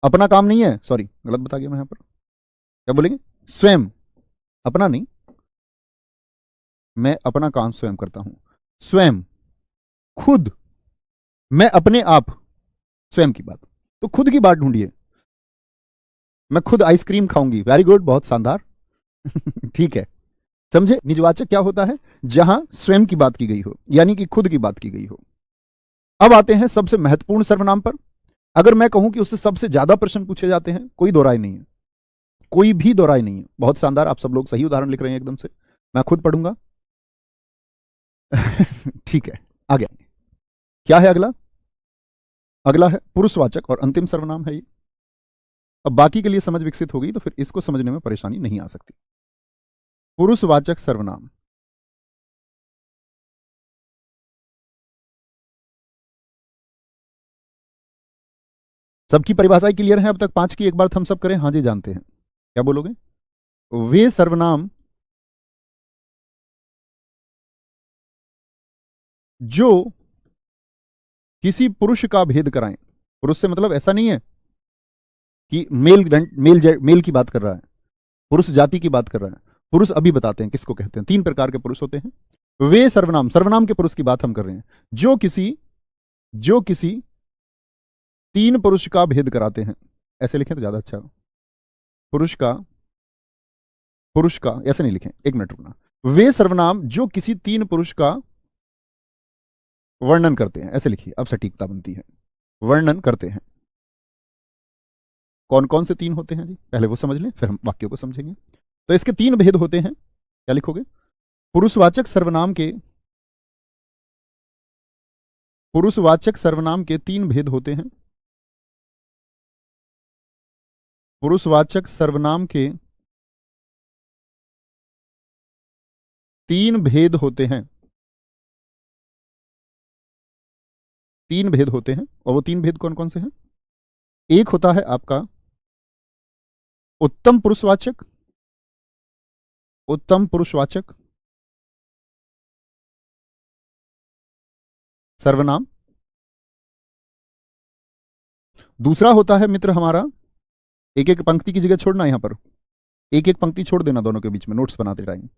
अपना काम नहीं है, सॉरी गलत बता गया मैं यहां पर। क्या बोलेंगे? स्वयं, अपना नहीं। मैं अपना काम स्वयं करता हूं। स्वयं, खुद, मैं अपने आप, स्वयं की बात। तो खुद की बात ढूंढिए। मैं खुद आइसक्रीम खाऊंगी। वेरी गुड, बहुत शानदार। ठीक है, समझे? निजवाचक क्या होता है? जहां स्वयं की बात की गई हो, यानी कि खुद की बात की गई हो। अब आते हैं सबसे महत्वपूर्ण सर्वनाम पर। अगर मैं कहूं कि उससे सबसे ज्यादा प्रश्न पूछे जाते हैं, कोई दो राय नहीं है, कोई भी दो राय नहीं है। बहुत शानदार, आप सब लोग सही उदाहरण लिख रहे हैं एकदम से। मैं खुद पढ़ूंगा। ठीक है, आगे क्या है अगला? अगला है पुरुषवाचक और अंतिम सर्वनाम है ये। अब बाकी के लिए समझ विकसित होगी तो फिर इसको समझने में परेशानी नहीं आ सकती। पुरुषवाचक सर्वनाम। सबकी परिभाषाएं क्लियर है अब तक? पांच की एक बार थम्स अप करें। हाँ जी, जानते हैं। क्या बोलोगे? वे सर्वनाम जो किसी पुरुष का भेद कराएं। पुरुष से मतलब ऐसा नहीं है कि मेल की बात कर रहा है, पुरुष जाति की बात कर रहा है। पुरुष अभी बताते हैं किसको कहते हैं। तीन प्रकार के पुरुष होते हैं। वे सर्वनाम, सर्वनाम के पुरुष की बात हम कर रहे हैं, जो किसी तीन पुरुष का भेद कराते हैं। ऐसे लिखें तो ज्यादा अच्छा हो। पुरुष का ऐसे नहीं लिखें, एक मिनट रुकना। वे सर्वनाम जो किसी तीन पुरुष का वर्णन करते हैं, ऐसे लिखिए, अब सटीकता बनती है। वर्णन करते हैं। कौन कौन से तीन होते हैं जी, पहले वो समझ लें, फिर हम वाक्यों को समझेंगे। तो इसके तीन भेद होते हैं। क्या लिखोगे? पुरुषवाचक सर्वनाम के तीन भेद होते हैं। पुरुषवाचक सर्वनाम के तीन भेद होते हैं। तीन भेद होते हैं, और वो तीन भेद कौन कौन से हैं? एक होता है आपका उत्तम पुरुषवाचक। उत्तम पुरुषवाचक सर्वनाम। दूसरा होता है मित्र हमारा, एक एक पंक्ति की जगह छोड़ना, यहां पर एक एक पंक्ति छोड़ देना दोनों के बीच में नोट्स बनाते टाइम।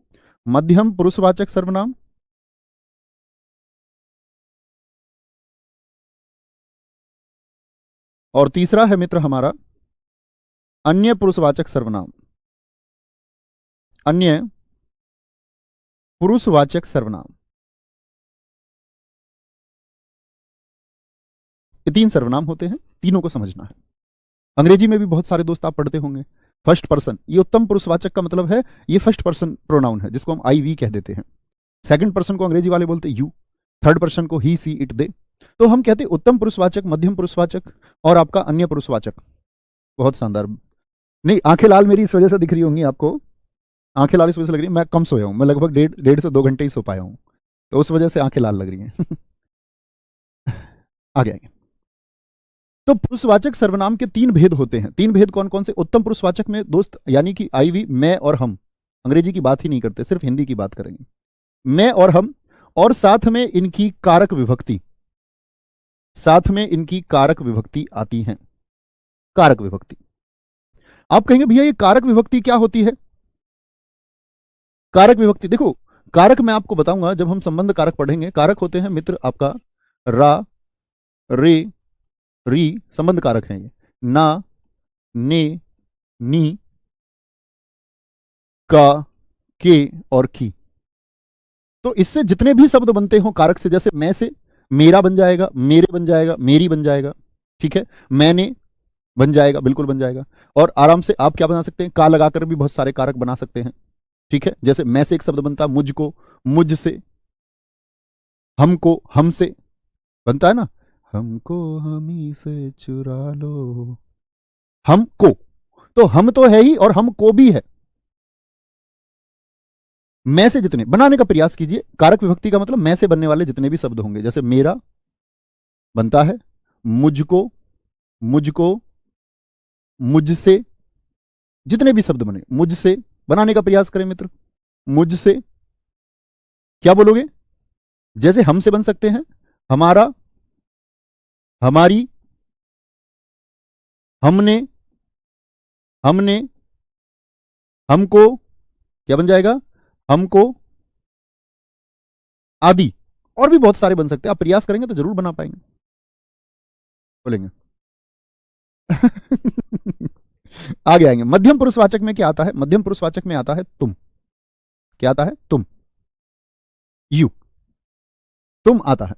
मध्यम पुरुषवाचक सर्वनाम। और तीसरा है मित्र हमारा अन्य पुरुषवाचक सर्वनाम। अन्य पुरुषवाचक सर्वनाम। ये तीन सर्वनाम होते हैं, तीनों को समझना है। अंग्रेजी में भी बहुत सारे दोस्त आप पढ़ते होंगे। फर्स्ट पर्सन, ये उत्तम पुरुषवाचक का मतलब है, ये फर्स्ट पर्सन प्रोनाउन है, जिसको हम आई वी कह देते हैं। सेकंड पर्सन को अंग्रेजी वाले बोलते यू, थर्ड पर्सन को ही, सी, इट, दे। तो हम कहते उत्तम पुरुषवाचक, मध्यम पुरुषवाचक और आपका अन्य पुरुषवाचक। बहुत शानदार। नहीं, आंखें लाल मेरी इस वजह से दिख रही होंगी आपको, आंखें लाल इस वजह से लग रही है, मैं कम सोया हूं, मैं लगभग डेढ़ से 2 घंटे ही सो पाया हूं, तो उस वजह से आंखें लाल लग रही हैं। आगे आगे। तो पुरुषवाचक सर्वनाम के 3 भेद होते हैं। 3 भेद कौन कौन से? उत्तम पुरुषवाचक में दोस्त यानी कि आई, वी, मैं और हम, अंग्रेजी की बात ही नहीं करते, सिर्फ हिंदी की बात करेंगे। मैं और हम, और साथ में इनकी कारक विभक्ति, साथ में इनकी कारक विभक्ति आती है। कारक विभक्ति, आप कहेंगे भैया ये कारक विभक्ति क्या होती है? कारक विभक्ति देखो, कारक मैं आपको बताऊंगा जब हम संबंध कारक पढ़ेंगे। कारक होते हैं मित्र आपका रा, रे, री, संबंध कारक हैं ये, ना, ने, नी, का, के और की। तो इससे जितने भी शब्द बनते हो कारक से, जैसे मैं से मेरा बन जाएगा, मेरे बन जाएगा, मेरी बन जाएगा, ठीक है, मैंने बन जाएगा, बिल्कुल बन जाएगा। और आराम से आप क्या बना सकते हैं? का लगाकर भी बहुत सारे कारक बना सकते हैं, ठीक है। जैसे मैं से एक शब्द बनता है मुझको, मुझसे, हमको, हमसे बनता है ना, हमको हमी से चुरा लो, हमको। तो हम तो है ही और हमको भी है। मैं से जितने बनाने का प्रयास कीजिए। कारक विभक्ति का मतलब मैं से बनने वाले जितने भी शब्द होंगे, जैसे मेरा बनता है मुझको, मुझको, मुझसे, जितने भी शब्द बने मुझसे बनाने का प्रयास करें मित्र। मुझसे क्या बोलोगे? जैसे हमसे बन सकते हैं हमारा, हमारी, हमने, हमने, हमको, क्या बन जाएगा? हमको, आदि। और भी बहुत सारे बन सकते हैं, आप प्रयास करेंगे तो जरूर बना पाएंगे। बोलेंगे। आगे आएंगे। मध्यम पुरुषवाचक में क्या आता है? मध्यम पुरुषवाचक में आता है तुम। क्या आता है? तुम, यू, तुम आता है।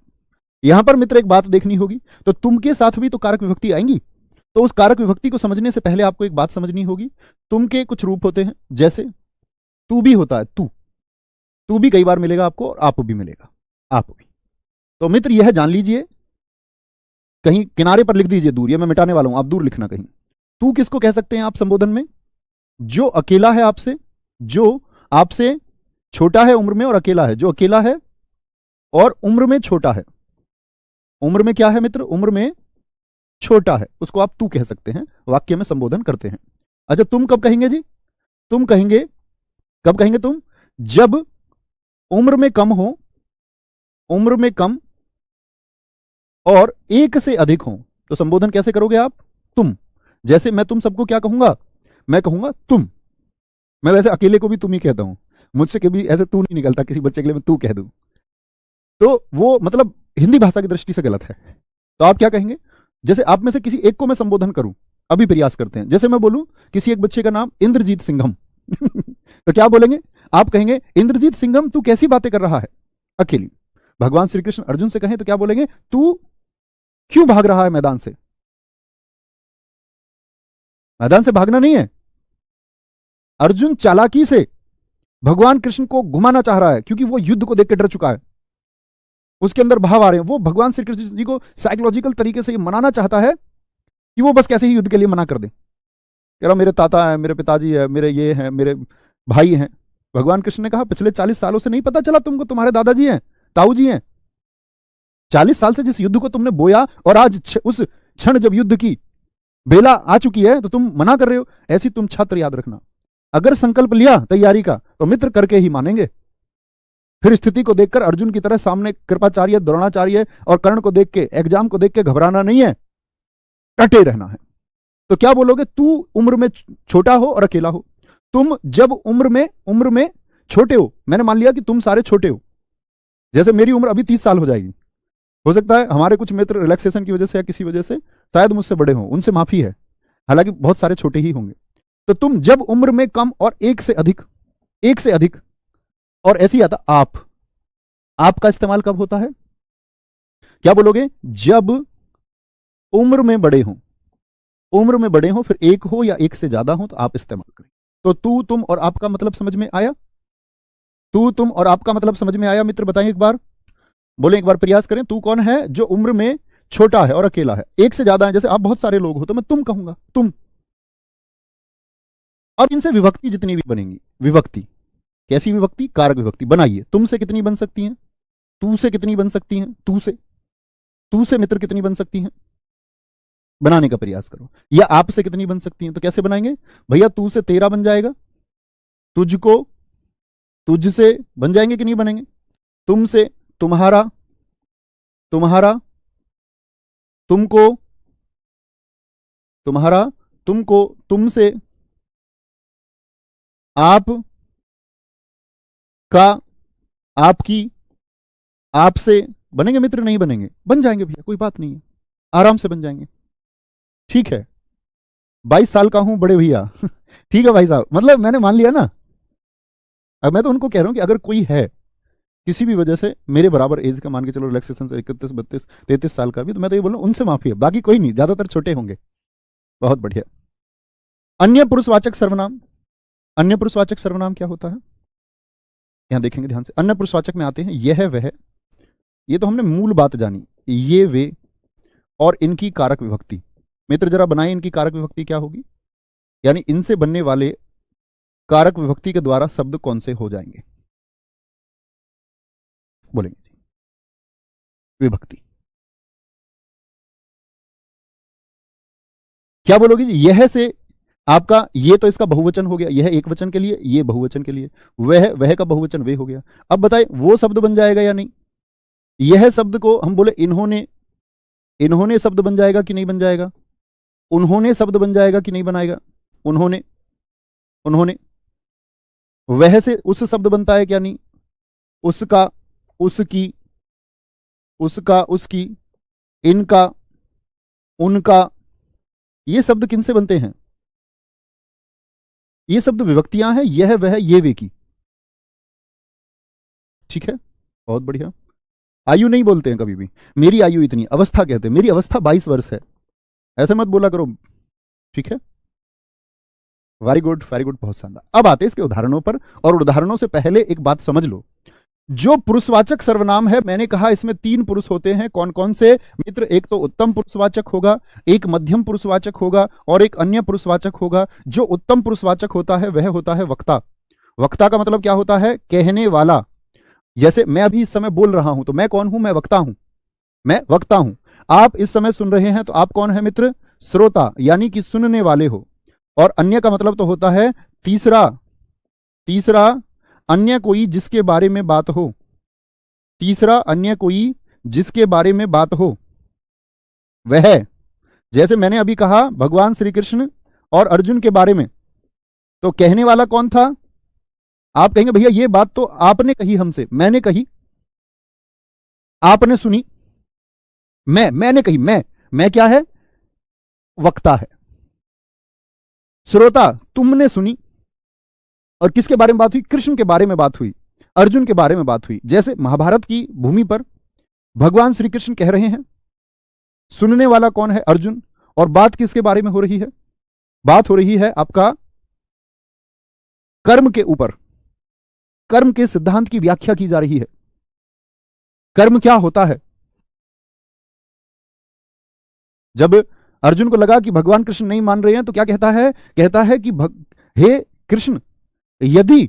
यहां पर मित्र एक बात देखनी होगी, तो तुम के साथ भी तो कारक विभक्ति आएंगी। तो उस कारक विभक्ति को समझने से पहले आपको एक बात समझनी होगी। तुम के कुछ रूप होते हैं, जैसे तू भी होता है, तू भी कई बार मिलेगा आपको, और आप भी मिलेगा, आप भी। तो मित्र यह जान लीजिए, कहीं किनारे पर लिख दीजिए दूर, ये मैं मिटाने वाला हूं, आप दूर लिखना कहीं। तू किसको कह सकते हैं आप संबोधन में? जो अकेला है आपसे, जो आपसे छोटा है उम्र में और अकेला है, जो अकेला है और उम्र में छोटा है। उम्र में क्या है मित्र? उम्र में छोटा है, उसको आप तू कह सकते हैं, वाक्य में संबोधन करते हैं। अच्छा, तुम कब कहेंगे जी? तुम कहेंगे, कब कहेंगे तुम? जब उम्र में कम हो, उम्र में कम और 1 से अधिक हो। तो संबोधन कैसे करोगे आप? तुम। जैसे मैं तुम सबको क्या कहूंगा? मैं कहूंगा तुम। मैं वैसे अकेले को भी तुम ही कहता हूं, मुझसे कभी ऐसे तू नहीं निकलता, किसी बच्चे के लिए मैं तू कह दूं तो वो मतलब हिंदी भाषा की दृष्टि से गलत है। तो आप क्या कहेंगे? जैसे आप में से किसी एक को मैं संबोधन करूं, अभी प्रयास करते हैं। जैसे मैं बोलूं किसी एक बच्चे का नाम इंद्रजीत सिंघम तो क्या बोलेंगे आप? कहेंगे इंद्रजीत सिंघम तू कैसी बातें कर रहा है अकेली। भगवान श्री कृष्ण अर्जुन से कहें तो क्या बोलेंगे? तू क्यों भाग रहा है मैदान से? मैदान से भागना नहीं है, अर्जुन चालाकी से भगवान कृष्ण को घुमाना चाह रहा है, क्योंकि वो युद्ध को देख के डर चुका है, उसके अंदर भाव आ रहे हैं। वो भगवान श्री कृष्ण जी को साइकोलॉजिकल तरीके से ये मनाना चाहता है कि वो बस कैसे ही युद्ध के लिए मना कर दे। कह रहा मेरे ताता है, मेरे पिताजी है, मेरे ये हैं, मेरे भाई हैं। भगवान कृष्ण ने कहा पिछले 40 सालों से नहीं पता चला तुमको तुम्हारे दादाजी हैं, ताऊ जी हैं? 40 साल से जिस युद्ध को तुमने बोया और आज उस क्षण जब युद्ध की बेला आ चुकी है तो तुम मना कर रहे हो। ऐसी तुम छात्र याद रखना, अगर संकल्प लिया तैयारी का तो मित्र करके ही मानेंगे। फिर स्थिति को देखकर अर्जुन की तरह सामने कृपाचार्य, द्रोणाचार्य और कर्ण को देख के, एग्जाम को देख के घबराना नहीं है, डटे रहना है। तो क्या बोलोगे? तू उम्र में छोटा हो और अकेला हो। तुम जब उम्र में छोटे हो, मैंने मान लिया कि तुम सारे छोटे हो। जैसे मेरी उम्र अभी 30 साल हो जाएगी, हो सकता है हमारे कुछ मित्र रिलैक्सेशन की वजह से या किसी वजह से शायद मुझसे बड़े हों, उनसे माफी है, हालांकि बहुत सारे छोटे ही होंगे। तो तुम जब उम्र में कम और 1 से अधिक और ऐसी आता आप का इस्तेमाल कब होता है? क्या बोलोगे? जब उम्र में बड़े हो, फिर 1 हो या 1 से ज्यादा हो तो आप इस्तेमाल करें। तो तू, तुम और आपका मतलब समझ में आया? तू तुम और आपका मतलब समझ में आया मित्र? बताएं एक बार, बोले एक बार, प्रयास करें। तू कौन है? जो उम्र में छोटा है और अकेला है। एक से ज्यादा है, जैसे आप बहुत सारे लोग हो तो मैं तुम कहूंगा, तुम। अब इनसे विभक्ति जितनी भी बनेंगी, विभक्ति कैसी विभक्ति? कारक विभक्ति बनाइए। तुम से कितनी बन सकती हैं? तू से कितनी बन सकती हैं? तू से मित्र कितनी बन सकती हैं? बनाने का प्रयास करो। या आप से कितनी बन सकती हैं? तो कैसे बनाएंगे भैया? तू से तेरा बन जाएगा, तुझको तुझ से बन जाएंगे कि नहीं बनेंगे? तुम से तुम्हारा, तुम्हारा तुमको, तुम्हारा तुमको, तुमसे आप का, आपकी, आपसे बनेंगे मित्र? नहीं बनेंगे? बन जाएंगे भैया, कोई बात नहीं है, आराम से बन जाएंगे। ठीक है, 22 साल का हूं बड़े भैया ठीक है भाई साहब, मतलब मैंने मान लिया ना। अब मैं तो उनको कह रहा हूं कि अगर कोई है किसी भी वजह से मेरे बराबर एज का, मान के चलो रिलैक्सेशन से 31, 32, 33 साल का भी, तो मैं तो ये बोल रहा हूं उनसे माफी है, बाकी कोई नहीं, ज्यादातर छोटे होंगे। बहुत बढ़िया। अन्य पुरुषवाचक सर्वनाम, अन्य पुरुषवाचक सर्वनाम क्या होता है? यहां देखेंगे ध्यान से। अन्य पुरुषवाचक में आते हैं यह वह, ये तो हमने मूल बात जानी, ये वे और इनकी कारक विभक्ति। मित्र जरा बनाए इनकी कारक विभक्ति क्या होगी, यानी इनसे बनने वाले कारक विभक्ति के द्वारा शब्द कौन से हो जाएंगे? बोलेंगे जी विभक्ति। क्या बोलोगे जी? यह से आपका, ये तो इसका बहुवचन हो गया, यह एक वचन के लिए, ये बहुवचन के लिए, वह का बहुवचन वे हो गया। अब बताए वो शब्द बन जाएगा या नहीं? यह शब्द को हम बोले इन्होंने, इन्होंने शब्द बन जाएगा कि नहीं बन जाएगा? उन्होंने शब्द बन जाएगा कि नहीं बनाएगा? उन्होंने, उन्होंने। वह से उस शब्द बनता है क्या? नहीं। उसका, उसकी, उसका, उसकी, इनका, उनका, ये शब्द किन से बनते हैं? ये शब्द विभक्तियां हैं, यह वह ये वे की। ठीक है, बहुत बढ़िया। आयु नहीं बोलते हैं कभी भी, मेरी आयु इतनी, अवस्था कहते हैं, मेरी अवस्था 22 वर्ष है, ऐसे मत बोला करो। ठीक है, वेरी गुड, वेरी गुड, बहुत शानदार। अब आते हैं इसके उदाहरणों पर, और उदाहरणों से पहले एक बात समझ लो। जो पुरुषवाचक सर्वनाम है, मैंने कहा इसमें 3 पुरुष होते हैं। कौन कौन से मित्र? एक तो उत्तम पुरुषवाचक होगा, एक मध्यम पुरुषवाचक होगा, और एक अन्य पुरुषवाचक होगा। जो उत्तम पुरुषवाचक होता है वह होता है वक्ता। वक्ता का मतलब क्या होता है? कहने वाला। जैसे मैं अभी इस समय बोल रहा हूं, तो मैं कौन हूं? मैं वक्ता हूं, मैं वक्ता हूं। आप इस समय सुन रहे हैं, तो आप कौन है मित्र? श्रोता, यानी कि सुनने वाले हो। और अन्य का मतलब तो होता है तीसरा, तीसरा अन्य कोई जिसके बारे में बात हो, तीसरा अन्य कोई जिसके बारे में बात हो वह। जैसे मैंने अभी कहा भगवान श्री कृष्ण और अर्जुन के बारे में, तो कहने वाला कौन था? आप कहेंगे भैया ये बात तो आपने कही हमसे, मैंने कही, आपने सुनी, मैंने कही, मैं क्या है? वक्ता है। श्रोता, तुमने सुनी। और किसके बारे में बात हुई? कृष्ण के बारे में बात हुई, अर्जुन के बारे में बात हुई। जैसे महाभारत की भूमि पर भगवान श्री कृष्ण कह रहे हैं, सुनने वाला कौन है? अर्जुन। और बात किसके बारे में हो रही है? बात हो रही है आपका कर्म के ऊपर, कर्म के सिद्धांत की व्याख्या की जा रही है। कर्म क्या होता है? जब अर्जुन को लगा कि भगवान कृष्ण नहीं मान रहे हैं, तो क्या कहता है? कहता है कि हे कृष्ण, यदि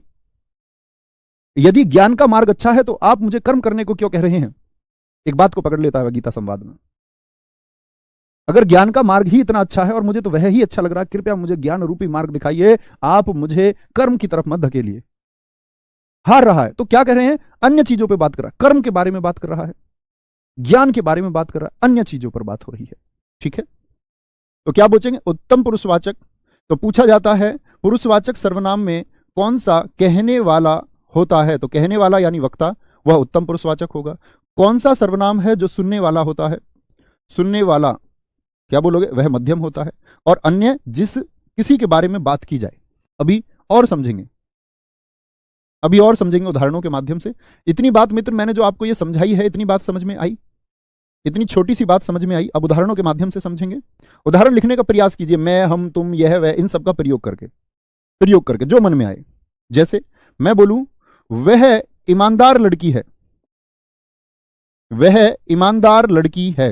यदि ज्ञान का मार्ग अच्छा है, तो आप मुझे कर्म करने को क्यों कह रहे हैं? एक बात को पकड़ लेता है गीता संवाद में, अगर ज्ञान का मार्ग ही इतना अच्छा है और मुझे तो वह ही अच्छा लग रहा है, कृपया मुझे ज्ञान रूपी मार्ग दिखाइए, आप मुझे कर्म की तरफ मत धकेलिए। हार रहा है तो क्या कह रहे हैं? अन्य चीजों पे बात कर रहा है, कर्म के बारे में बात कर रहा है, ज्ञान के बारे में बात कर रहा है, अन्य चीजों पर बात हो रही है। ठीक है, तो क्या पूछेंगे? उत्तम पुरुषवाचक। तो पूछा जाता है पुरुषवाचक सर्वनाम में कौन सा कहने वाला होता है? तो कहने वाला यानी वक्ता, वह उत्तम पुरुषवाचक होगा। कौन सा सर्वनाम है जो सुनने वाला होता है? सुनने वाला, क्या बोलोगे? वह मध्यम होता है। और अन्य जिस किसी के बारे में बात की जाए। अभी और समझेंगे, अभी और समझेंगे उदाहरणों के माध्यम से। इतनी बात मित्र मैंने जो आपको ये समझाई है, इतनी बात समझ में आई? इतनी छोटी सी बात समझ में आई? अब उदाहरणों के माध्यम से समझेंगे। उदाहरण लिखने का प्रयास कीजिए, मैं, हम, तुम, यह, वह, इन सब का प्रयोग करके जो मन में आए। जैसे मैं बोलूं वह ईमानदार लड़की है, वह ईमानदार लड़की है,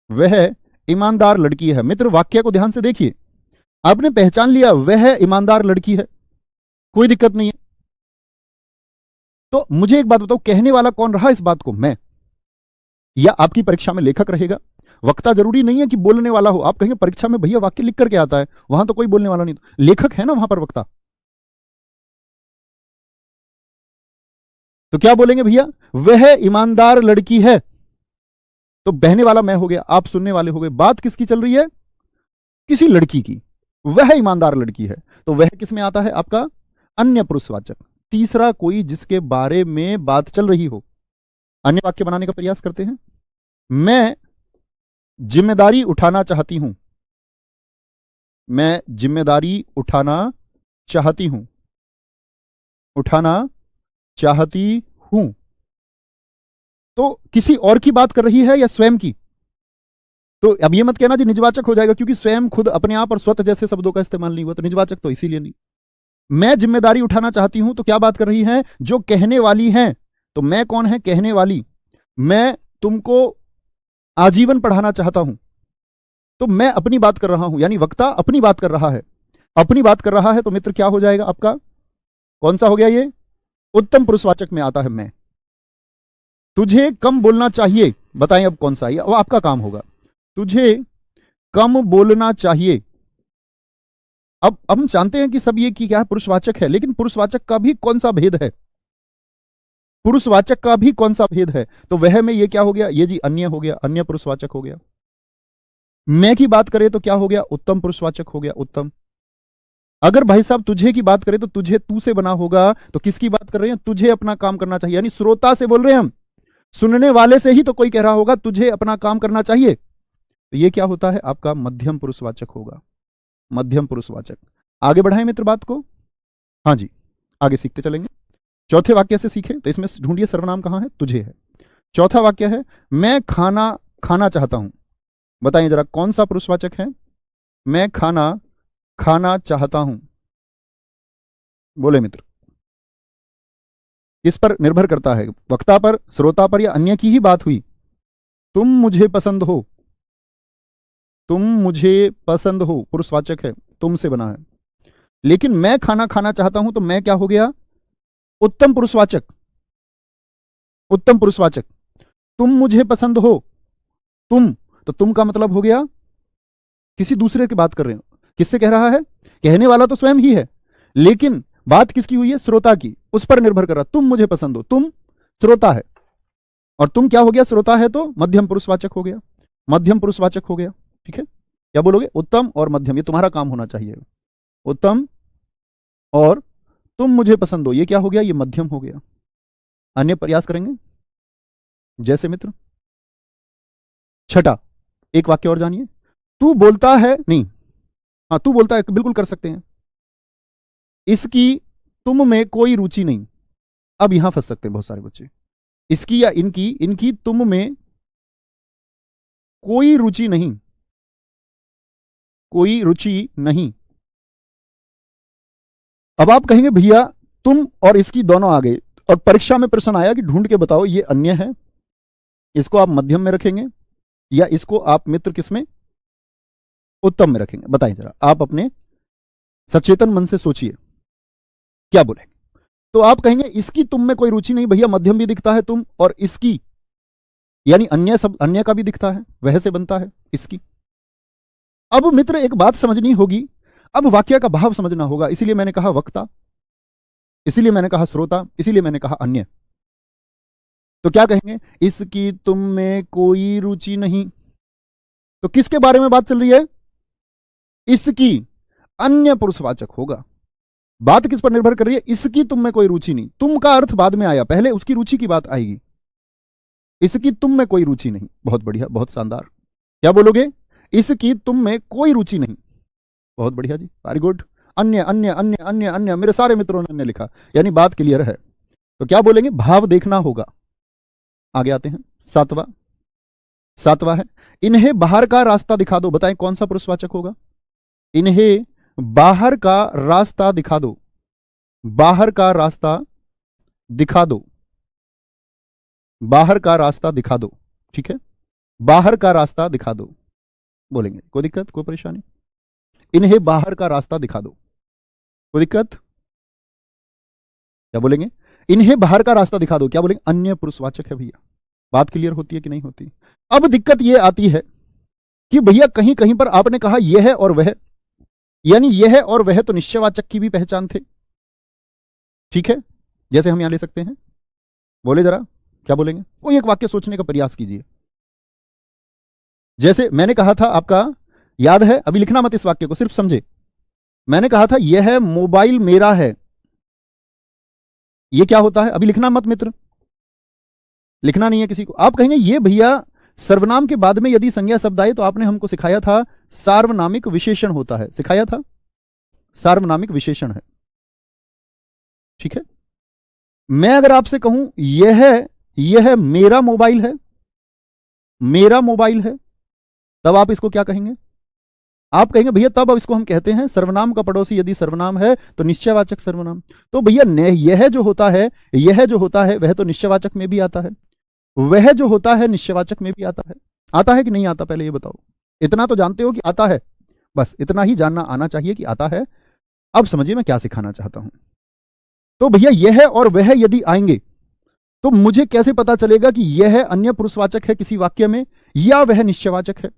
वह ईमानदार लड़की है। मित्र वाक्य को ध्यान से देखिए, आपने पहचान लिया वह ईमानदार लड़की है, कोई दिक्कत नहीं है। तो मुझे एक बात बताओ, कहने वाला कौन रहा इस बात को, मैं या आपकी परीक्षा में लेखक रहेगा? वक्ता जरूरी नहीं है कि बोलने वाला हो। आप कहेंगे परीक्षा में भैया वाक्य लिख करके आता है, वहां तो कोई बोलने वाला नहीं, तो लेखक है ना वहां पर वक्ता। तो क्या बोलेंगे भैया, वह ईमानदार लड़की है, तो बहने वाला मैं हो गया, आप सुनने वाले हो गए। बात किसकी चल रही है? किसी लड़की की, वह ईमानदार लड़की है। तो वह किस में आता है? आपका अन्य पुरुषवाचक। तीसरा कोई जिसके बारे में बात चल रही हो। अन्य वाक्य बनाने का प्रयास करते हैं। मैं जिम्मेदारी उठाना चाहती हूं, मैं जिम्मेदारी उठाना चाहती हूं, उठाना चाहती हूं। तो किसी और की बात कर रही है या स्वयं की? तो अब ये मत कहना जी निजवाचक हो जाएगा, क्योंकि स्वयं, खुद, अपने आप और स्वत जैसे शब्दों का इस्तेमाल नहीं हुआ, तो निजवाचक तो इसीलिए नहीं। मैं जिम्मेदारी उठाना चाहती हूं, तो क्या बात कर रही है? जो कहने वाली है। तो मैं कौन है? कहने वाली। मैं तुमको आजीवन पढ़ाना चाहता हूं, तो मैं अपनी बात कर रहा हूं, यानी वक्ता अपनी बात कर रहा है, अपनी बात कर रहा है। तो मित्र क्या हो जाएगा आपका? कौन सा हो गया ये? उत्तम पुरुषवाचक में आता है मैं। तुझे कम बोलना चाहिए, बताएं अब कौन सा है? वो आपका काम होगा। तुझे कम बोलना चाहिए। अब हम जानते हैं कि सब ये कि क्या है, पुरुषवाचक है, लेकिन पुरुषवाचक का भी कौन सा भेद है? पुरुषवाचक का भी कौन सा भेद है? तो वह में ये क्या हो गया? ये जी अन्य हो गया, अन्य पुरुषवाचक हो गया। मैं की बात करें तो क्या हो गया? उत्तम पुरुषवाचक हो गया, उत्तम। अगर भाई साहब तुझे की बात करें तो तुझे तू से बना होगा, तो किसकी बात कर रहे हैं? तुझे अपना काम करना चाहिए, यानी श्रोता से बोल रहे हैं हम, सुनने वाले से ही तो कोई कह रहा होगा तुझे अपना काम करना चाहिए। तो ये क्या होता है? आपका मध्यम पुरुषवाचक होगा, मध्यम पुरुषवाचक। आगे बढ़ाएं मित्र बात को। हाँ जी, आगे सीखते चलेंगे। चौथे वाक्य से सीखें, तो इसमें ढूंढिए सर्वनाम कहां है? तुझे है। चौथा वाक्य है मैं खाना खाना चाहता हूं। बताइए जरा कौन सा पुरुषवाचक है? मैं खाना खाना चाहता हूं। बोले मित्र, किस पर निर्भर करता है? वक्ता पर, श्रोता पर, या अन्य की ही बात हुई? तुम मुझे पसंद हो, तुम मुझे पसंद हो पुरुषवाचक है, तुम से बना है। लेकिन मैं खाना खाना चाहता हूं, तो मैं क्या हो गया? उत्तम पुरुषवाचक, उत्तम पुरुषवाचक। तुम मुझे पसंद हो, तुम, तो तुम का मतलब हो गया किसी दूसरे की बात कर रहे हो। किससे कह रहा है? कहने वाला तो स्वयं ही है, लेकिन बात किसकी हुई है? श्रोता की, उस पर निर्भर कर रहा। तुम मुझे पसंद हो, तुम श्रोता है, और तुम क्या हो गया? श्रोता है, तो मध्यम पुरुषवाचक हो गया, मध्यम पुरुषवाचक हो गया। ठीक है, क्या बोलोगे? उत्तम और मध्यम, ये तुम्हारा काम होना चाहिए। उत्तम और तुम मुझे पसंद हो, ये क्या हो गया? ये मध्यम हो गया। अन्य प्रयास करेंगे जैसे मित्र। छठा, एक वाक्य और जानिए। तू बोलता है, नहीं, हाँ तू बोलता है, बिल्कुल कर सकते हैं। इसकी तुम में कोई रुचि नहीं। अब यहां फंस सकते हैं बहुत सारे बच्चे। इसकी या इनकी, इनकी तुम में कोई रुचि नहीं, कोई रुचि नहीं। अब आप कहेंगे भैया तुम और इसकी दोनों आ गए, और परीक्षा में प्रश्न आया कि ढूंढ के बताओ ये अन्य है, इसको आप मध्यम में रखेंगे या इसको आप मित्र किस में? उत्तम में रखेंगे। बताइए जरा, आप अपने सचेतन मन से सोचिए क्या बोलेंगे। तो आप कहेंगे इसकी तुम में कोई रुचि नहीं, भैया मध्यम भी दिखता है तुम, और इसकी यानी अन्य, सब अन्य का भी दिखता है, वह से बनता है इसकी। अब मित्र एक बात समझनी होगी, अब वाक्य का भाव समझना होगा। इसीलिए मैंने कहा वक्ता, इसीलिए मैंने कहा श्रोता, इसीलिए मैंने कहा अन्य। तो क्या कहेंगे? इसकी तुम में कोई रुचि नहीं, तो किसके बारे में बात चल रही है? इसकी, अन्य पुरुषवाचक होगा। बात किस पर निर्भर कर रही है? इसकी तुम में कोई रुचि नहीं। तुम का अर्थ बाद में आया, पहले उसकी रुचि की बात आएगी। इसकी तुम में कोई रुचि नहीं, बहुत बढ़िया, बहुत शानदार। क्या बोलोगे? इसकी तुम में कोई रुचि नहीं, बहुत बढ़िया जी, वेरी गुड। अन्य अन्य अन्य अन्य अन्य, मेरे सारे मित्रों ने अन्य लिखा, यानी बात क्लियर है। तो क्या बोलेंगे? भाव देखना होगा। आगे आते हैं, सातवां है इन्हें बाहर का रास्ता दिखा दो। बताएं कौन सा पुरुषवाचक होगा? इन्हें बाहर का रास्ता दिखा दो। बाहर का रास्ता दिखा दो, बाहर का रास्ता दिखा दो, ठीक है, बाहर का रास्ता दिखा दो बोलेंगे, कोई दिक्कत कोई परेशानी? इन्हें बाहर का रास्ता दिखा दो, कोई दिक्कत? क्या बोलेंगे? इन्हें बाहर का रास्ता दिखा दो, क्या बोलेंगे? अन्य पुरुषवाचक है भैया। बात क्लियर होती है कि नहीं होती? अब दिक्कत यह आती है कि भैया कहीं कहीं पर आपने कहा यह है और वह, यानी यह है और वह तो निश्चयवाचक की भी पहचान थे, ठीक है, जैसे हम यहां ले सकते हैं, बोले जरा क्या बोलेंगे? कोई एक वाक्य सोचने का प्रयास कीजिए। जैसे मैंने कहा था, आपका याद है, अभी लिखना मत इस वाक्य को, सिर्फ समझे। मैंने कहा था यह मोबाइल मेरा है, यह क्या होता है? अभी लिखना मत मित्र, लिखना नहीं है किसी को। आप कहेंगे ये भैया सर्वनाम के बाद में यदि संज्ञा शब्द आए तो आपने हमको सिखाया था सार्वनामिक विशेषण होता है, सिखाया था, सार्वनामिक विशेषण है, ठीक है। मैं अगर आपसे कहूं यह मेरा मोबाइल है, मेरा मोबाइल है, तब आप इसको क्या कहेंगे? आप कहेंगे भैया तब अब इसको हम कहते हैं सर्वनाम का पड़ोसी, यदि सर्वनाम है तो निश्चयवाचक सर्वनाम। तो भैया यह जो होता है, यह जो होता है वह तो निश्चयवाचक में भी आता है, वह जो होता है निश्चयवाचक में भी आता है। आता है कि नहीं आता? पहले ये बताओ। इतना तो जानते हो कि आता है, बस इतना ही जानना आना चाहिए कि आता है। अब समझिए मैं क्या सिखाना चाहता हूं। तो भैया यह और वह यदि आएंगे तो मुझे कैसे पता चलेगा कि यह अन्य पुरुषवाचक है किसी वाक्य में या वह निश्चयवाचक है?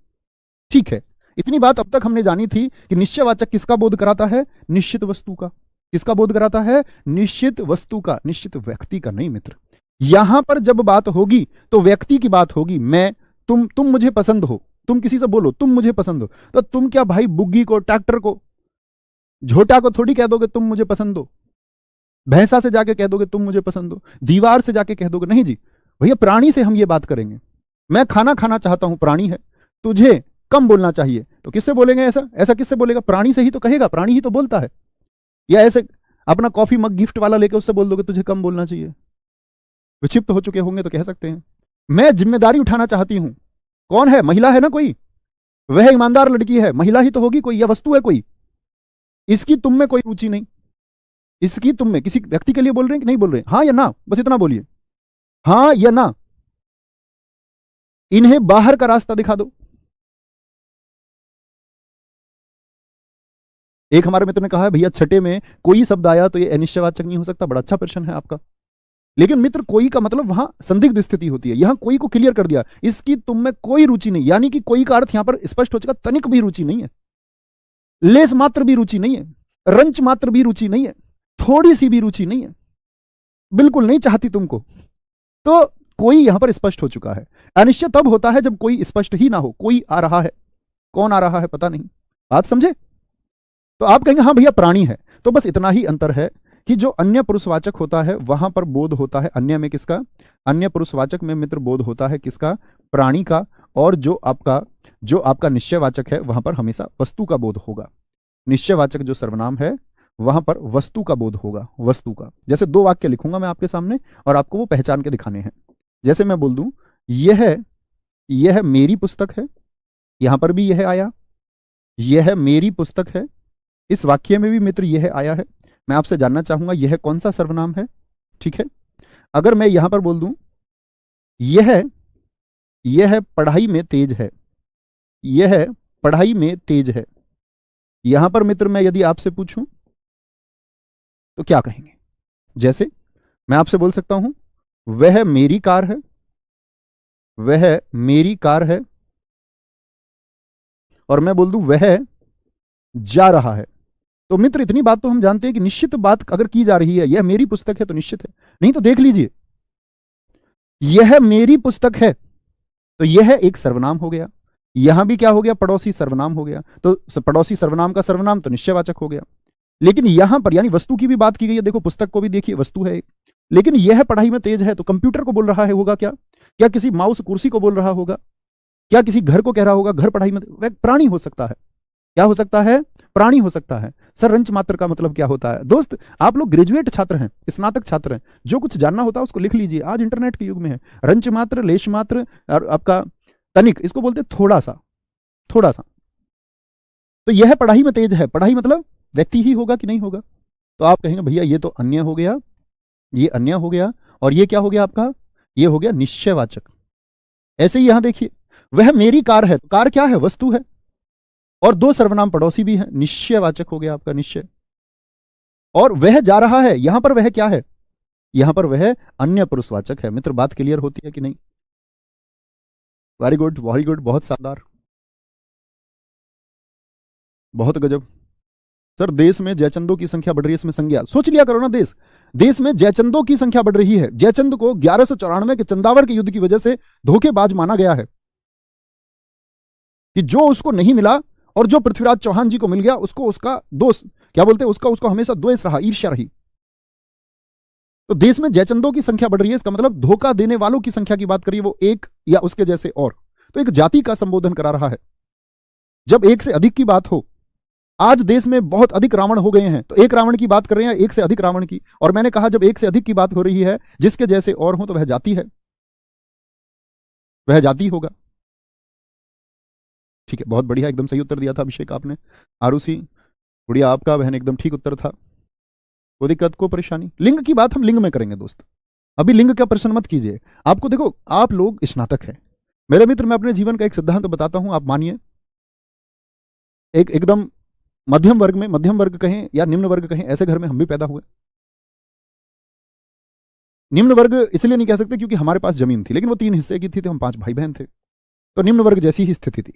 ठीक है, इतनी बात अब तक हमने जानी थी कि निश्चयवाचक किसका बोध कराता है? निश्चित वस्तु का। किसका बोध कराता है? निश्चित वस्तु का, निश्चित व्यक्ति का नहीं मित्र। यहां पर जब बात होगी तो व्यक्ति की बात होगी। मैं, तुम मुझे पसंद हो, तुम किसी से बोलो तुम मुझे पसंद हो, तो तुम क्या भाई बुग्गी को, ट्रैक्टर को, झोटा को थोड़ी कह दोगे तुम मुझे पसंद हो? भैंसा से जाके कह दोगे तुम मुझे पसंद हो? दीवार से जाके कह दोगे? नहीं जी भैया, प्राणी से हम ये बात करेंगे। मैं खाना खाना चाहता हूं, प्राणी है, तुझे कम बोलना चाहिए, तो किससे बोलेंगे? ऐसा किससे बोलेगा? प्राणी से ही तो कहेगा, प्राणी ही तो बोलता है। या ऐसे अपना कॉफी मग गिफ्ट वाला लेके उससे बोल दोगे तुझे कम बोलना चाहिए? विक्षिप्त हो चुके होंगे तो कह सकते हैं। मैं जिम्मेदारी उठाना चाहती हूं, कौन है? महिला है ना कोई, वह ईमानदार लड़की है, महिला ही तो होगी कोई, या वस्तु है कोई, इसकी तुम में कोई रुचि नहीं, इसकी तुम में, किसी व्यक्ति के लिए बोल रहे हैं कि नहीं बोल रहे? हाँ या ना, बस इतना बोलिए, हाँ या ना। इन्हें बाहर का रास्ता दिखा दो। एक हमारे मित्र ने कहा भैया छठे में कोई शब्द आया तो ये अनिश्चयवाचक नहीं हो सकता। बड़ा अच्छा प्रश्न है आपका, लेकिन मित्र कोई का मतलब वहां संदिग्ध स्थिति होती है। यहां कोई को क्लियर कर दिया, इसकी तुम में कोई रुचि नहीं, यानी कि कोई का अर्थ यहां पर स्पष्ट हो चुका, तनिक भी रुचि नहीं है, लेस मात्र भी रुचि नहीं है, रंच मात्र भी रुचि नहीं है, थोड़ी सी भी रुचि नहीं है, बिल्कुल नहीं चाहती तुमको। तो कोई यहां पर स्पष्ट हो चुका है। अनिश्चय तब होता है जब कोई स्पष्ट ही ना हो, कोई आ रहा है, कौन आ रहा है पता नहीं। बात समझे? तो आप कहेंगे हाँ भैया प्राणी है, तो बस इतना ही अंतर है कि जो अन्य पुरुषवाचक होता है वहां पर बोध होता है अन्य में किसका? अन्य पुरुषवाचक में मित्र बोध होता है किसका? प्राणी का। और जो आपका निश्चयवाचक है वहां पर हमेशा वस्तु का बोध होगा। निश्चयवाचक जो सर्वनाम है वहां पर वस्तु का बोध होगा, वस्तु का। जैसे दो वाक्य लिखूंगा मैं आपके सामने और आपको वो पहचान के दिखाने हैं। जैसे मैं बोल दूं यह मेरी पुस्तक है, यहां पर भी यह आया, यह मेरी पुस्तक है, इस वाक्य में भी मित्र यह आया है। मैं आपसे जानना चाहूंगा यह कौन सा सर्वनाम है? ठीक है, अगर मैं यहां पर बोल दूं यह पढ़ाई में तेज है, यह पढ़ाई में तेज है, यहां पर मित्र मैं यदि आपसे पूछूं तो क्या कहेंगे? जैसे मैं आपसे बोल सकता हूं वह मेरी कार है, वह मेरी कार है, और मैं बोल दूं वह जा रहा है। तो मित्र इतनी बात तो हम जानते हैं कि निश्चित बात अगर की जा रही है, यह मेरी पुस्तक है तो निश्चित है। नहीं तो देख लीजिए, यह मेरी पुस्तक है तो यह एक सर्वनाम हो गया, यहां भी क्या हो गया? पड़ोसी सर्वनाम हो गया। तो पड़ोसी सर्वनाम का सर्वनाम तो निश्चयवाचक हो गया। लेकिन यहां पर यानी वस्तु की भी बात की गई है। देखो पुस्तक को भी देखिए, वस्तु है एक। लेकिन यह पढ़ाई में तेज है तो कंप्यूटर को बोल रहा है होगा क्या? क्या किसी माउस कुर्सी को बोल रहा होगा? क्या किसी घर को कह रहा होगा घर पढ़ाई में? वह प्राणी हो सकता है। क्या हो सकता है? प्राणी हो सकता है। सर रंच मात्र का मतलब क्या होता है? दोस्त आप लोग ग्रेजुएट छात्र हैं, स्नातक छात्र हैं, जो कुछ जानना होता है उसको लिख लीजिए। आज इंटरनेट के युग में है। रंच मात्र, लेश मात्र और आपका तनिक, इसको बोलते थोड़ा सा, थोड़ा सा। तो यह पढ़ाई में तेज है, पढ़ाई मतलब व्यक्ति ही होगा कि नहीं होगा? तो आप कहेंगे भैया ये तो अन्य हो गया, ये अन्य हो गया, और ये क्या हो गया आपका, ये हो गया निश्चयवाचक। ऐसे ही यहां देखिए, वह मेरी कार है, तो कार क्या है, वस्तु है, और दो सर्वनाम पड़ोसी भी हैं, निश्चयवाचक हो गया आपका निश्चय। और वह जा रहा है, यहां पर वह क्या है, यहां पर वह अन्य पुरुषवाचक है। मित्र बात क्लियर होती है कि नहीं? वेरी गुड, वेरी गुड, बहुत शानदार, बहुत गजब। सर देश में जयचंदों की संख्या बढ़ रही है, इसमें संज्ञा सोच लिया करो ना। देश में जयचंदों की संख्या बढ़ रही है। जयचंद को 1194 के चंदावर के युद्ध की वजह से धोखेबाज माना गया है, कि जो उसको नहीं मिला और जो पृथ्वीराज चौहान जी को मिल गया, उसको उसका दोस्त क्या बोलते हैं, उसको हमेशा द्वेष रहा, ईर्ष्या रही। तो देश में जयचंदों की संख्या बढ़ रही है, इसका मतलब धोखा देने वालों की संख्या की बात करिए, वो एक या उसके जैसे और, तो एक जाति का संबोधन करा रहा है। जब एक से अधिक की बात हो, आज देश में बहुत अधिक रावण हो गए हैं, तो एक रावण की बात कर रहे हैं, एक से अधिक रावण की। और मैंने कहा जब एक से अधिक की बात हो रही है, जिसके जैसे और हो, तो वह जाति है, वह जाति होगा। ठीक है, बहुत बढ़िया, एकदम सही उत्तर दिया था अभिषेक आपने। आरुषि गुड़िया आपका बहन एकदम ठीक उत्तर था। कोई दिक्कत, को परेशानी? लिंग की बात हम लिंग में करेंगे दोस्त, अभी लिंग का प्रश्न मत कीजिए। आपको देखो, आप लोग स्नातक हैं मेरे मित्र, मैं अपने जीवन का एक सिद्धांत बताता हूं, आप मानिए। एकदम मध्यम वर्ग में, मध्यम वर्ग कहें या निम्न वर्ग कहें, ऐसे घर में हम भी पैदा हुए। निम्न वर्ग इसलिए नहीं कह सकते क्योंकि हमारे पास जमीन थी, लेकिन वो 3 हिस्से की थी, तो हम 5 भाई बहन थे, तो निम्न वर्ग जैसी ही स्थिति थी।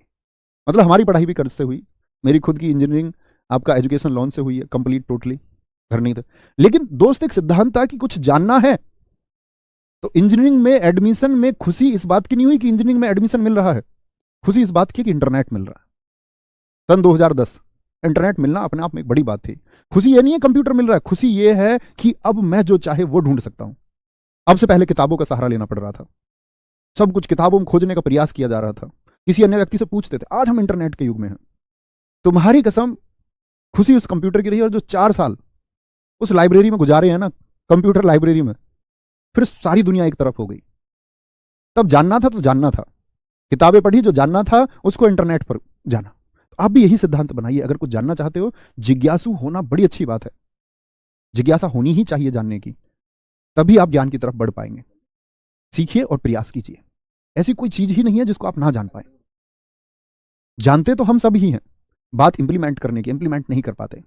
मतलब हमारी पढ़ाई भी कर्ज से हुई, मेरी खुद की इंजीनियरिंग आपका एजुकेशन लोन से हुई है, कंप्लीट टोटली, घर नहीं था। लेकिन दोस्त एक सिद्धांत था कि कुछ जानना है, तो इंजीनियरिंग में एडमिशन में खुशी इस बात की नहीं हुई कि इंजीनियरिंग में एडमिशन मिल रहा है, खुशी इस बात की कि इंटरनेट मिल रहा है। सन 2010 इंटरनेट मिलना अपने आप में एक बड़ी बात थी। खुशी ये नहीं है कंप्यूटर मिल रहा है, खुशी ये है कि अब मैं जो चाहे वो ढूंढ सकता हूं। अब से पहले किताबों का सहारा लेना पड़ रहा था, सब कुछ किताबों में खोजने का प्रयास किया जा रहा था, किसी अन्य व्यक्ति से पूछते थे। आज हम इंटरनेट के युग में हैं। तुम्हारी कसम, खुशी उस कंप्यूटर की रही, और जो 4 साल उस लाइब्रेरी में गुजारे हैं ना, कंप्यूटर लाइब्रेरी में, फिर सारी दुनिया एक तरफ हो गई। तब जानना था तो जानना था, किताबें पढ़ी, जो जानना था उसको इंटरनेट पर जाना। आप भी यही सिद्धांत बनाइए, अगर कुछ जानना चाहते हो, जिज्ञासु होना बड़ी अच्छी बात है, जिज्ञासा होनी ही चाहिए जानने की, तभी आप ज्ञान की तरफ बढ़ पाएंगे। सीखिए और प्रयास कीजिए, ऐसी कोई चीज ही नहीं है जिसको आप ना जान पाए। जानते तो हम सब ही हैं, बात इंप्लीमेंट करने की, इंप्लीमेंट नहीं कर पाते।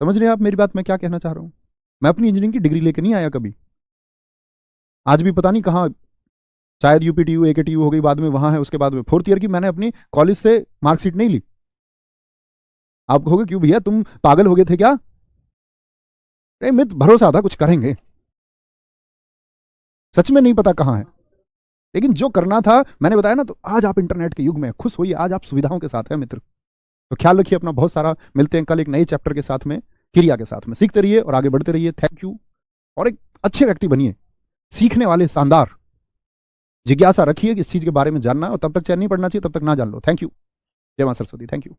समझ रहे हैं आप मेरी बात, मैं क्या कहना चाह रहा हूं? मैं अपनी इंजीनियरिंग की डिग्री लेकर नहीं आया कभी, आज भी पता नहीं कहां, शायद यूपीटीयू एकेटीयू हो गई बाद में, वहां है, उसके बाद में 4th ईयर की मैंने अपनी कॉलेज से मार्कशीट नहीं ली। आप कहोगे क्यों भैया, तुम पागल हो गए थे क्या? अरे मित्र, भरोसा था कुछ करेंगे, सच में नहीं पता कहां है, लेकिन जो करना था मैंने बताया ना। तो आज आप इंटरनेट के युग में खुश होइए, आज आप सुविधाओं के साथ हैं मित्र। तो ख्याल रखिए अपना, बहुत सारा। मिलते हैं कल एक नए चैप्टर के साथ में, क्रिया के साथ में। सीखते रहिए और आगे बढ़ते रहिए। थैंक यू, और एक अच्छे व्यक्ति बनिए, सीखने वाले, शानदार। जिज्ञासा रखिए कि इस चीज के बारे में जानना है, और तब तक चैन नहीं पड़ना चाहिए, तब तक ना जान लो। थैंक यू, जय मां सरस्वती, थैंक यू।